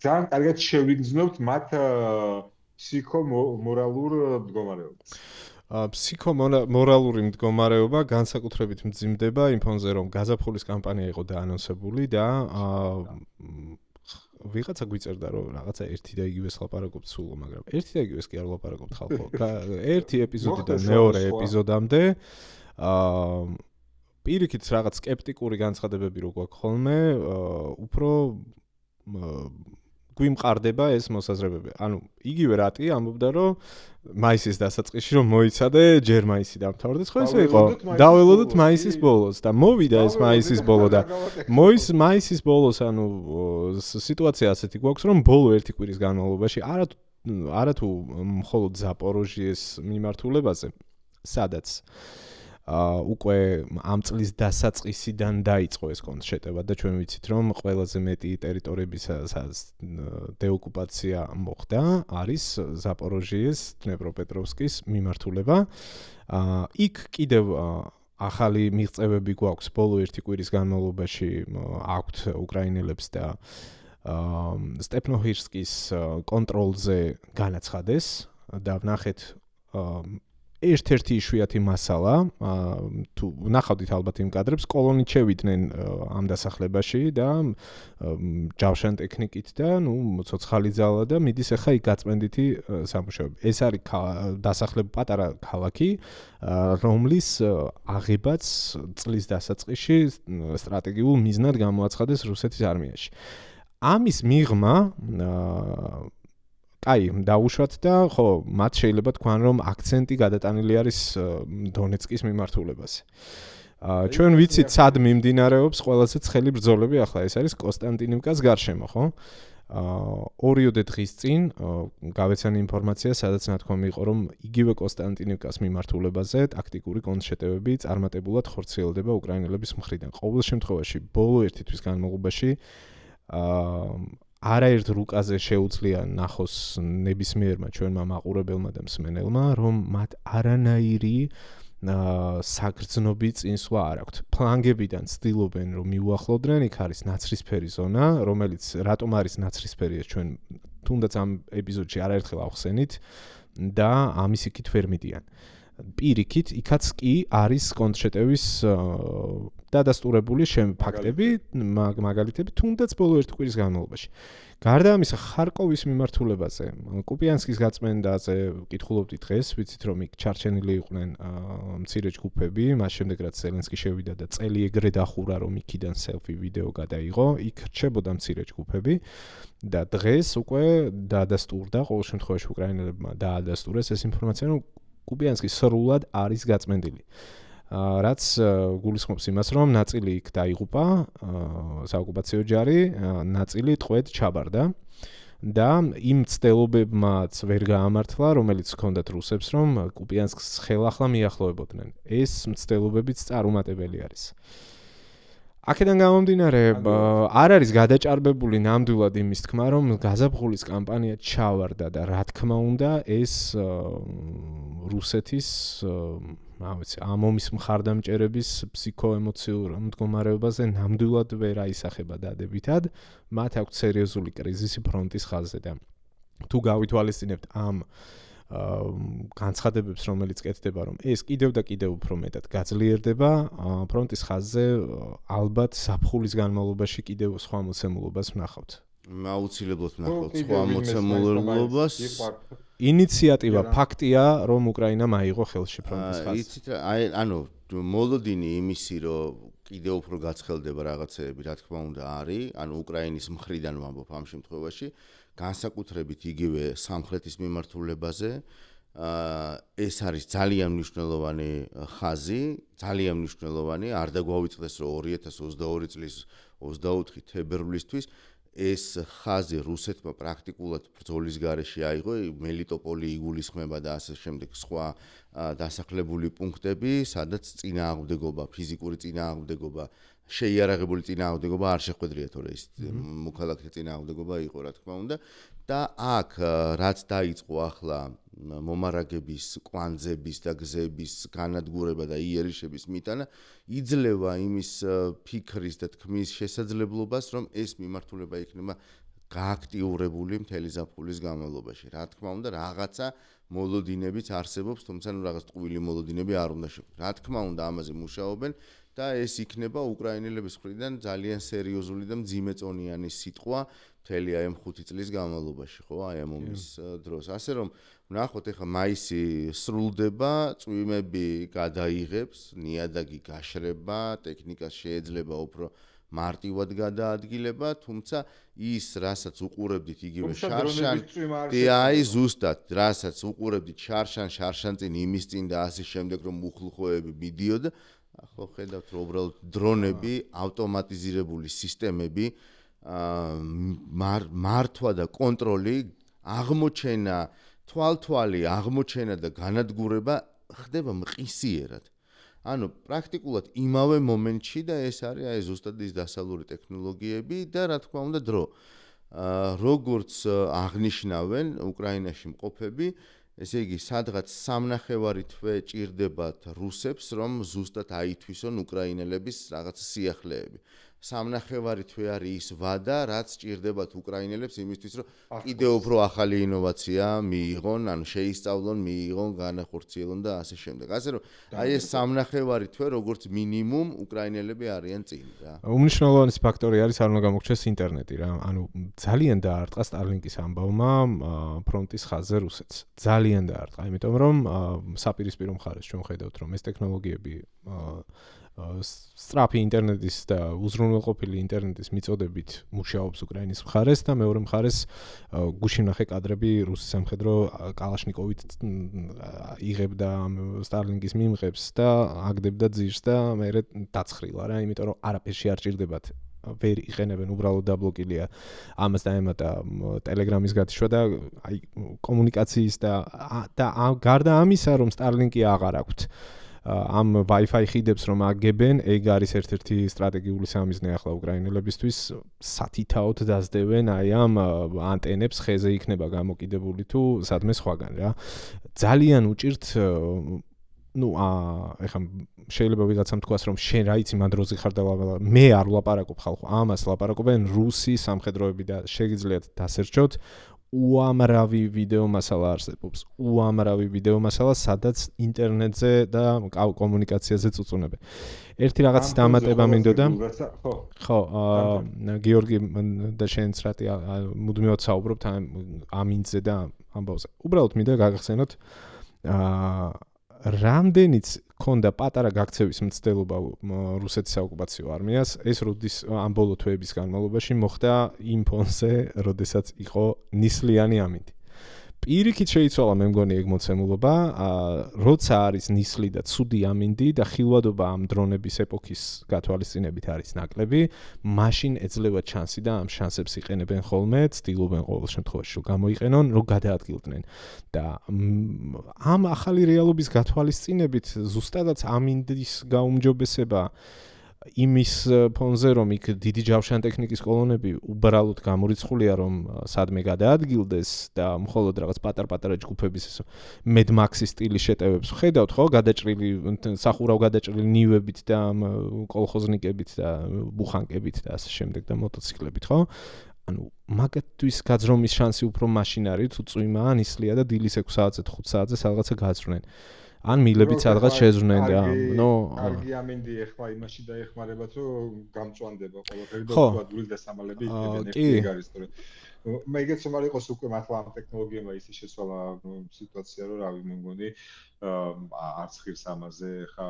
ძალიან კარგად შევიგრძნობთ მათ ფსიქო-მორალურ მდგომარეობას. ფსიქო-მორალური მდგომარეობა განსაკუთრებით მძიმდება იმ ფონზე, რომ გაზაფხულის კამპანია იყო დაანონსებული და ვიღაცა გვიწერდა რომ რაღაცა ერთი და იგივეს ლაპარაკობთ სულო, მაგრამ ერთი და იგივეს კი არ ლაპარაკობთ ხალხო. ერთი ეპიზოდიდან მეორე ეპიზოდამდე პირიქით რაღაც სკეპტიკური განცხადებები რო გვაქვს ხოლმე, უფრო გვიმყარდება ეს მოსაზრებები. ანუ იგივე რატი ამბობდა რომ მაისის დასაწყისში რომ მოიცადე, ჯერ მაისი დამთავრდეს, ხო ესე იყო. დაველოდოთ მაისის ბოლოს და მოვიდა ეს მაისის ბოლო და მაისის ბოლოს ანუ სიტუაცია ასეთი გვაქვს რომ ბოლო ერთი კვირის განმავლობაში არა თუ მხოლოდ ზაპოროჟიეს მიმართულებაზე, სადაც უკვე ამ წლის დასაწყისიდან დაიწყო ეს კონშეტევა და ჩვენ ვიცით რომ ყველაზე მეტი ტერიტორიების დეოკუპაცია მოხდა არის ზაპოროჟიეს, დნეპროპეტროვსკის მიმართულება. იქ კიდევ ახალი მიღწევები გვაქვს ბოლო ერთი კვირის განმავლობაში აქვთ უკრაინელებს და სტეპნოჰირსკის კონტროლზე განაცხადეს და ვნახეთ ერთ-ერთი იშვიათი მასალა, თუ ნახავდით ალბათ იმ კადრებს, კოლონით შევიდნენ ამ დასახლებაში და ჯავშან ტექნიკით და ცოცხალი ძალა და მიდის ახლა იქ გაწმენდითი სამუშაოები. ეს არის დასახლება პატარა ქალაქი, რომლის აღებაც წლის დასაწყისში სტრატეგიულ მიზნად გამოაცხადეს რუსეთის არმიაში. ამის მიღმა დაუშვათ და ხო, მათ შეიძლება თქვან, რომ აქცენტი გადატანილი არის დონეცკის მიმართულებაზე. ჩვენ ვიცით, სად მიმდინარეობს ყველაზე ცხელი ბრძოლები, ახლა ეს არის კონსტანტინივკას გარშემო, ხო? 2 დღის წინ გავეცანი ინფორმაცია, სადაც ნათქვამი იყო, რომ იგივე კონსტანტინივკას მიმართულებაზე ტაქტიკური კონტრშეტევები წარმატებულად ხორციელდება უკრაინელების მხრიდან. ყოველ შემთხვევაში, ბოლო ერთი თვის განმავლობაში არაერთ რუკაზე შეუძლია ნახოს ნებისმიერმა ჩვენმა მაყურებელმა და მსმენელმა, რომ მათ არანაირი საგრძნობი წინსვლა არ აქვთ. ფლანგებიდან ცდილობენ, რომ მიუახლოვდნენ, იქ არის ნაცრისფერი ზონა, რომელიც რატომ არის ნაცრისფერი, ჩვენ თუნდაც ამ ეპიზოდში არაერთხელ ავხსენით და ამის იქით ვერ მიდიან. პირიქით, იქაც კი არის კონტრშეტევის დადასტურებული ფაქტები, მაგალითები, თუნდაც ბოლო ერთი კვირის განმავლობაში. გარდა ამისა, ხარკოვის მიმართულებაზე, კუპიანსკის გაწმენდაზე კითხულობდი დღეს, ვიცით რომ იქ ჩარჩენილი იყვნენ მცირე ჯგუფები, მას შემდეგ რაც ზელენსკი შევიდა და წელი ეგრე დახურა, რომ იქიდან სელფი ვიდეო გადაიღო, იქ რჩებოდა მცირე ჯგუფები და დღეს უკვე დაადასტურდა, ყოველ შემთხვევაში უკრაინელებმა დაადასტურეს ეს ინფორმაცია, რომ კუპიანსკი სრულად არის გაწმენდილი. რაც გულისხმობს იმას, რომ ნაწილი იქ დაიღუპა საოკუპაციო ჯარი, ნაწილი ტყვედ ჩაბარდა და იმ ცდილობებმაც ვერ გაამართლა, რომელიც ჰქონდათ რუსებს, რომ კუპიანსკს ხელახლა მიახლოვებოდნენ. ეს ცდილობებიც წარუმატებელი არის. აქედან გამომდინარე, არ არის გადაჭარბებული ნამდვილად იმის თქმა, რომ გაზაფხულის კამპანია ჩავარდა და რა თქმა უნდა, ეს რუსეთის ამომის მხარდამჭერების ფსიქოემოციურ მდგომარეობაზე ნამდვილად ვერ აისახება დადებითად, მათ აქვთ სერიოზული კრიზისი ფრონტის ხაზზე და თუ გავითვალისწინებთ ამ განცხადებებს, რომელიც კეთდება, რომ ეს კიდევ და კიდევ უფრო მეტად გაძლიერდება, ფრონტის ხაზზე ალბათ საფხულის განმავლობაში კიდევ სხვა მოცემულობას ვნახავთ. აუცილებლად ვნახავთ სხვა მოცემულობას. ინიციატივა ფაქტია, რომ უკრაინამ აიღო ხელში ფრონტის ხაზი. იცით რა, ანუ მოლოდინი იმისი, რომ კიდევ უფრო გაცხელდება რაღაცეები, რა თქმა უნდა არის, ანუ უკრაინის მხრიდან ვამბობ ამ შემთხვევაში, განსაკუთრებით იგივე სამხრეთის მიმართულებაზე, ეს არის ძალიან მნიშვნელოვანი ხაზი, ძალიან მნიშვნელოვანი, არ დაგვავიწყდეს, რომ 2022 წლის 24 თებერვლისთვის ეს ხაზი რუსეთმა პრაქტიკულად ბრძოლის გარეშე აიღო, მელიტოპოლი იგულისხმება და ასე შემდეგ სხვა დასახლებული პუნქტები, სადაც წინააღმდეგობა, ფიზიკური წინააღმდეგობა, შეიარაღებული წინააღმდეგობა არ შეხვედრია, თორე ის მოქალაქეთა წინააღმდეგობა იყო, რა თქმა უნდა. და აქ რაც დაიწყო ახლა მომარაგების, კვანძების და გზების განადგურება და იერიშების მიტანა, იძლევა იმის ფიქრის და თქმის შესაძლებლობას, რომ ეს მიმართულება იქნება გააქტიურებული მთელი ზაფხულის განმავლობაში. რა თქმა უნდა, რაღაცა მოლოდინებიც არსებობს, თუმცა რაღაც ტყუილი მოლოდინები არ უნდა შეგვიყვანოს. რა თქმა უნდა, ამაზე მუშაობენ და ეს იქნება უკრაინელების მხრიდან ძალიან სერიოზული და მძიმეწონიანი სიტყვა მთელი აი ამ 5 წლის განმავლობაში, ხო, აი ამ ომის დროს. ასე რომ ვნახოთ, ეხლა მაისი სრულდება, წვიმები გადაიღებს, ნიადაგი გაშრება, ტექნიკას შეიძლება უფრო მარტივად გადაადგილება, თუმცა ის, რასაც უყურებდით იგივე შარშან, აი ზუსტად, რასაც უყურებდით შარშან წინ იმის წინ და ასე შემდეგ, რომ უხლუხოები მიდიოდა, ახლა ხედავთ, რომ უბრალოდ დრონები, ავტომატიზირებული სისტემები, მართვა და კონტროლი, აღმოჩენა, თვალთვალი, აღმოჩენა და განადგურება ხდება მყისიერად. ანუ პრაქტიკულად იმავე მომენტში და ეს არის აი ზუსტად ის დასავლური ტექნოლოგიები და რა თქმა უნდა დრო. როგორც აღნიშნავენ უკრაინაში მყოფები, ესე იგი, სადღაც 3.5 თვე ჭირდებათ რუსებს, რომ ზუსტად აითვისონ უკრაინელების რაღაც სიახლეები. სამნახევარი თვე არის ის ვადა, რაც ჭირდებათ უკრაინელებს იმისთვის, რომ კიდევ უფრო ახალი ინოვაცია მიიღონ, ანუ შეისწავლონ, მიიღონ, განახორციელონ და ასე შემდეგ. ასე რომ აი ეს სამნახევარი თვე როგორც მინიმუმ უკრაინელები არიან წინ რა. უმნიშვნელოვანესი ფაქტორი არის არ უნდა გამოგჩეს ინტერნეტი რა. ანუ ძალიან დაარტყა Starlink-ის ამბავმა ფრონტის ხაზზე რუსეთს. ძალიან დაარტყა, იმიტომ რომ საპირისპირო მხარეს ჩვენ ხედავთ რომ ეს ტექნოლოგიები სწრაფი ინტერნეტის და უზრუნველყოფილი ინტერნეტის მიწოდებით მუშაობს უკრაინის მხარეს და მეორე მხარეს გუშინ ნახე კადრები რუსის სამხედრო კალაშნიკოვით იღებდა Starlink-ის მიმღებს და აგდებდა ძირს და მერე დაცხრილა რა, იმიტომ რომ არაფერში არ ჭირდებათ ვერ იყენებენ, უბრალოდ დაბლოკილია. ამას დაემატა Telegram-ის გათიშვა და აი კომუნიკაციის და გარდა ამისა რომ Starlink-ი აღარ აქვთ ამ Wi-Fi ხიდებს რომ აგებენ, ეგ არის ერთ-ერთი სტრატეგიული სამიზნე ახლა უკრაინელებისთვის, სათითაოდ დაძდევენ აი ამ ანტენებს ხეზე იქნება გამოკიდებული თუ სადმე სხვაგან რა. ძალიან უჭირთ ეხლა შეიძლება ვიღაცამ თქვას რომ შენ რა იცი მან დროზე ხარ და მე არ ვლაპარაკობ ხალხო, ამას ლაპარაკობენ რუსი სამხედროები და შეგიძლიათ დასერჩოთ უამრავი ვიდეო მასალა არსებობს. უამრავი ვიდეო მასალა, სადაც ინტერნეტზე და კომუნიკაციაზე წუწუნებენ. ერთი რაღაცის დამატება მინდოდა. ხო, გიორგი და შენც რატი მუდმივად საუბრობთ ამ ინძზე და ამბავზე. უბრალოდ მინდა გაგახსენოთ რამდენიც ქონდა პატარა გაქცევის მცდელობა რუსეთის საოკუპაციო არმიას, ეს როდის ამ ბოლო თვეების განმავლობაში მოხდა იმ ფონზე, როდესაც იყო ნისლიანი ამინდი. პირიქით შეიცვალა მე მგონი ეგ მოცემულობა, როცა არის ნისლი და ცუდი ამინდი და ხილვადობა ამ დრონების ეპოქის გათვალისწინებით არის ნაკლები, მაშინ ეძლევა ჩანსი და ამ შანსებს იყენებენ ხოლმე, ცდილობენ ყოველ შემთხვევაში რომ გამოიყენონ, რომ გადაადგილდნენ. და ამ ახალი რეალობის გათვალისწინებით ზუსტადაც ამინდის გაუმჯობესება იმის ფონზე რომ იქ დიდი ჯავშან ტექნიკის კოლონები უბრალოდ გამორიცხულია რომ სადმე გადაადგილდეს და მხოლოდ რაღაც პატარ-პატარა ჯგუფების ეს Mad Max-ის სტილის შეტევებს ხედავთ ხო გადაჭრილი სახურავ გადაჭრილი ნივებით და კოლხოზნიკებით და ბუხანკებით და ასე შემდეგ და მოტოციკლებით ხო ანუ მაგათთვის გაძრომის შანსი უფრო მაშინ არის თუ წვიმაა ნისლია და დილის 6 საათზე 5 საათზე სადღაცა გაძრნენ ან მილებიც სადღაც შეზრნენ და კარგი ამინდი ეხლა იმაში დაეხმარებათ რომ გამწვანდება ყველაფერი და უადვილი დასამალები იქნება არის თორე მეგეც რომ არ იყოს უკვე მართლა ამ ტექნოლოგიებმა ისე შეცვალა სიტუაცია რომ რავი მე მგონი არც ხირს ამაზე ხა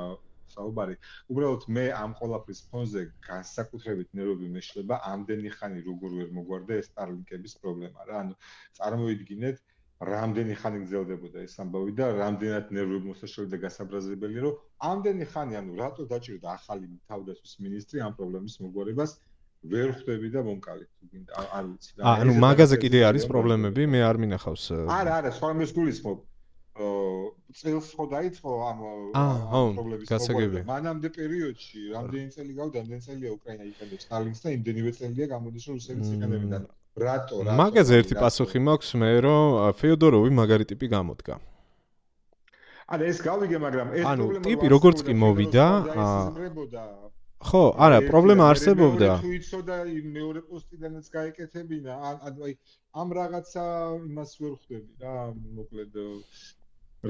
საუბარი უბრალოდ მე ამ ყველაფრის ფონზე განსაკუთრებით ნერვები მეშლება ამდენი ხანი როგორ ვერ მოგვარდა ეს Starlink-ების პრობლემა რა ანუ წარმოიდგინეთ რამდენი ხანი გრძელდებოდა ეს ამბავი და რამდენად ნერვები მოსაშორე და გასაბრაზებელი რომ ამდენი ხანი ანუ რატო დაჭირდა ახალი თავდაცვის მინისტრი ამ პრობლემის მოგვარებას ვერ ხვდები და მომკალი არ ვიცი და ანუ მაგაზე კიდე არის პრობლემები მე არ მინახავს არა სხვა მის გულისხმობ წელს ხო დაიწყო ამ პრობლემის მოგვარება მანამდე პერიოდში რამდენი წელი გავდა ამდენი წელია უკრაინა იყენებს Starlink-ს და იმდენივე წელია გამოდის რომ რუსებიც იყენებენ რატო მაგაზე ერთი პასუხი მაქვს მე რომ ფეოდოროვი მაგარი ტიპი გამოდგა არა ეს გავიგე მაგრამ ეს პრობლემა ტიპი როგორც კი მოვიდა ხო არა პრობლემა არსებობდა თუ იცოდა მეორე პოსტიდანაც გაეკეთებინა ანუ აი ამ რაღაცა იმას ვერ ხვდები რა მოკლედ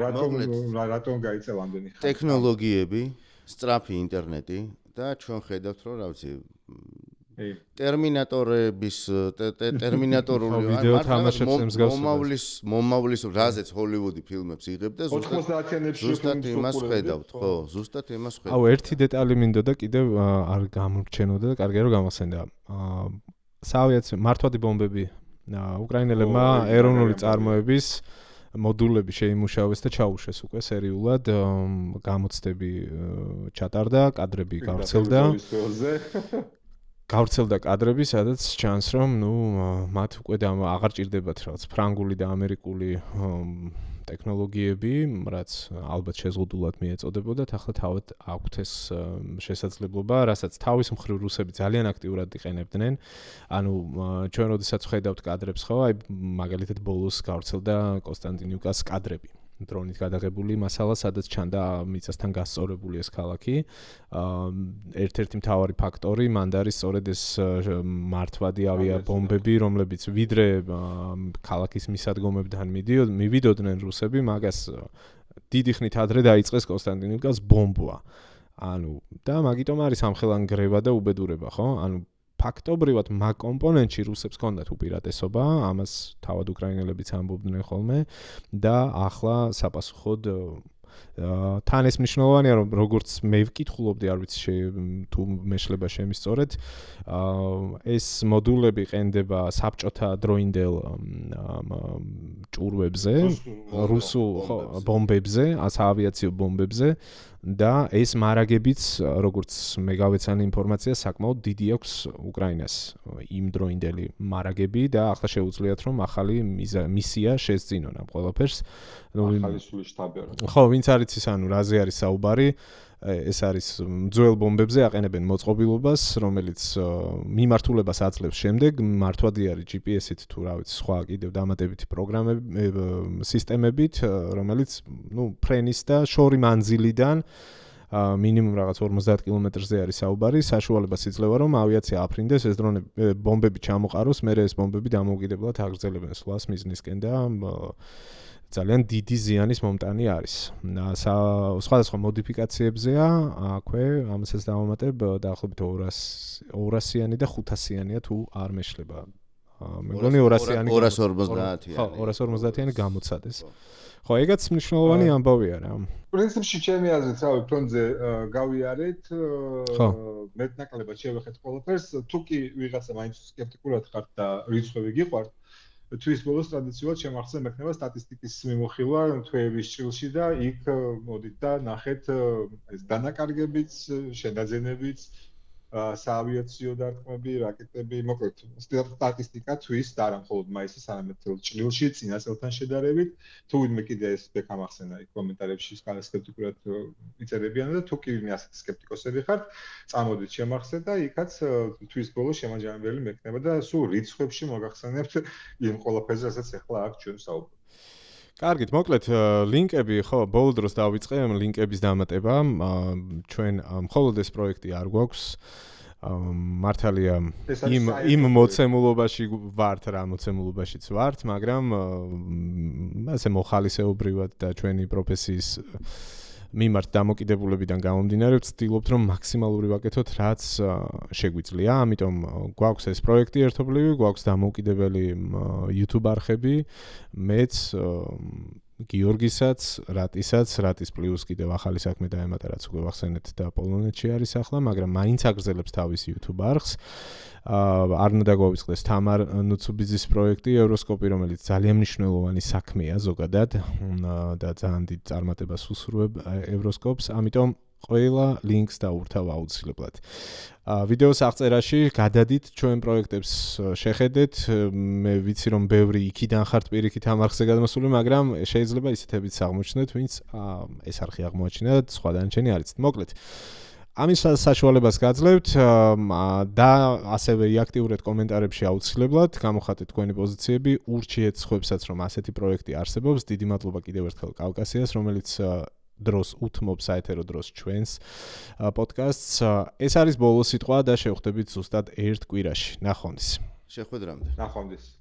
რატომ გაიწევა ამდენი ხანი ტექნოლოგიები სწრაფი ინტერნეტი და ჩვენ ხედავთ რომ რა ვიცი ტერმინატორების ტერმინატორული ვიდეო თამაშებს მსგავსებას მომავლის რაზეც ჰოლივუდი ფილმებს იღებდა ზუსტად იმას ხედავთ ხო ზუსტად იმას ხედავთ აუ ერთი დეტალი მინდოდა კიდევ არ გამორჩენოდა და კარგია რომ გამახსენდა საავიაციო მართვადი ბომბები უკრაინელებმა ეროვნული წარმოების მოდულები შეიმუშავეს და ჩაუშვეს უკვე სერიულად გამოცდები ჩატარდა კადრები გავრცელდა კადრები, სადაც ჩანს რომ მათ უკვე აღარ ჭირდებათ რაღაც ფრანგული და ამერიკული ტექნოლოგიები, რაც ალბათ შეზღუდულად მიეწოდებოდათ, ახლა თავად აქვთ ეს შესაძლებლობა, რასაც თავის მხრივ რუსები ძალიან აქტიურად იყენებდნენ. ანუ ჩვენ როდესაც ხედავთ კადრებს ხო, აი მაგალითად ბოლოს გავრცელდა კონსტანტინიუკას კადრები. დრონით გადაღებული მასალა, სადაც ჩანდა მიწასთან გასწორებული ეს ქალაქი. ერთ-ერთი მთავარი ფაქტორი მანდ არის სწორედ ეს მართვადი ავიაბომბები, რომლებიც ვიდრე ქალაქის მისადგომებთან მივიდოდნენ რუსები, მაგას დიდი ხნით ადრე დაიწყეს კონსტანტინოვკას ბომბვა. და მაგიტომ არის ამხელანგრევა და უბედურება, ხო? ფაქტობრივად მაგ კომპონენტში რუსებს ჰქონდათ უპირატესობა, ამას თავად უკრაინელებიც ამბობდნენ ხოლმე და ახლა საპასუხოდ თან ეს მნიშვნელოვანია, რომ როგორც მე ვკითხულობდი, არ ვიცი თუ მეშლება შემისწორეთ, ეს მოდულები ყენდება საბჭოთა დროინდელ ჭურვებზე, რუსულ ბომბებზე, ავიაციო ბომბებზე და ეს მარაგებიც, როგორც მე გავეცანი ინფორმაცია, საკმაოდ დიდი აქვს უკრაინას იმ დროინდელი მარაგები და ახლა შეუძლიათ რომ ახალი მისია შესძინონ ამ ყველაფერს. ახალი სული შტაბი. ხო, ვინც არ იცის, რაზე არის საუბარი, ეს არის ძველ ბომბებზე აყენებენ მოწყობილობას, რომელიც მიმართულებას აძლევს შემდეგ, მართვადი არის GPS-ით თუ რა ვიცი, სხვა კიდევ დამატებითი პროგრამები, სისტემებით, რომელიც, ფრენის და შორი მანძილიდან მინიმუმ რაღაც 50 კილომეტრზე არის საუბარი, საშუალებას იძლევა რომ ავიაცია აფრინდეს, ეს დრონები ბომბები ჩამოყაროს, მერე ეს ბომბები დამოუკიდებლად აგრძელებენ სვლას მიზნისკენ და ძალიან დიდი ზიანის მომტანი არის. სხვადასხვა მოდიფიკაციებზეა, აქვე ამასაც დავამატებ დაახლოებით 200-იანი და 500-იანია თუ არ მეშლება. მეგონი 200-იანი 250-იანი. ხო, 250-იანი გამოცადეს. ხო, ეგაც მნიშვნელოვანი ამბავია რა. პრინციპში ჩემი აზრით, რავი, ფრონტზე გავიარეთ, მეტნაკლებად შევეხეთ ყველაფერს, თუ კი ვიღაცა მაინც სკეპტიკურად ხართ და რიცხვები გიყვართ, თვის ბოლოს ტრადიციულად შემახსენებ მექნება სტატისტიკის მიმოხილვა თვეების ჭრილში და იქ მოდით და ნახეთ ეს დანაკარგებიც, შედაძენებიც, საავიაციო დარტყმები, რაკეტები, მოკლედ სტატისტიკა თვის და არა მხოლოდ მაისის, არამედ ჭრილში წინა წელთან შედარებით. თუ ვინმე კიდე ეს ბეკამახსენა იქ კომენტარებში სკეპტიკურად იწერებიან და თუ კი ვინმე ასეთი სკეპტიკოსები ხართ, წამოდით შემახსენეთ და იქაც თვის ბოლოს შემაჯამებელი მექნება და სულ რიცხვებში მოგახსენებთ იმ ყველაფერზე, რასაც ახლა აქ ჩვენ საუბრობთ. კარგით, მოკლედ ლინკები, ხო, ბოლო დროს დავიწყე ლინკების დამატება. ჩვენ მხოლოდ ეს პროექტი არ გვაქვს. მართალია იმ მოცემულობაში ვართ, რა მოცემულობაშიც ვართ, მაგრამ ასე მოხალისეობრივად და ჩვენი პროფესიის მიმართ დამოკიდებულებიდან გამომდინარე ვცდილობთ რომ მაქსიმალური ვაკეთოთ რაც შეგვიძლია, ამიტომ გვაქვს ეს პროექტი ერთობლივი, გვაქვს დამოუკიდებელი YouTube არხები, მეც გიორგისაც, რატისაც, რატის პლუს კიდევ ახალი საქმე დაემატა, რაც უკვე ვახსენეთ და პოლონეთში არის ახლა, მაგრამ მაინც აგრძელებს თავის YouTube არხს. არ უნდა გაგვიწყდეს თამარ ნუცუბიძის პროექტი ევროსკოპი, რომელიც ძალიან მნიშვნელოვანი საქმეა ზოგადად და ძალიან დიდ წარმატებას უსურვებ ევროსკოპს, ამიტომ ყველა ლინკს დაურთავ აუცილებლად. ვიდეოს აღწერაში გადადით ჩვენ პროექტებს შეხედეთ, მე ვიცი რომ ბევრი იქიდან ხართ პირიქით ამ არხზე გადმოსული, მაგრამ შეიძლება ისეთებიც აღმოჩნდეთ, ვინც ეს არხი აღმოაჩინა და სხვა დანარჩენი არ იცით. მოკლედ ამის საშუალებას გაძლევთ და ასევე იაქტიურეთ კომენტარებში აუცილებლად, გამოხატეთ თქვენი პოზიციები, ურჩიეთ სხვებსაც რომ ასეთი პროექტი არსებობს. დიდი მადლობა კიდევ ერთხელ კავკასიას, რომელიც დროს უთმობს საეთერო დროს ჩვენს პოდკასტს. ეს არის ბოლო სიტყვა და შევხვდებით ზუსტად ერთ კვირაში. ნახვამდის. შეხვედრამდე. ნახვამდის.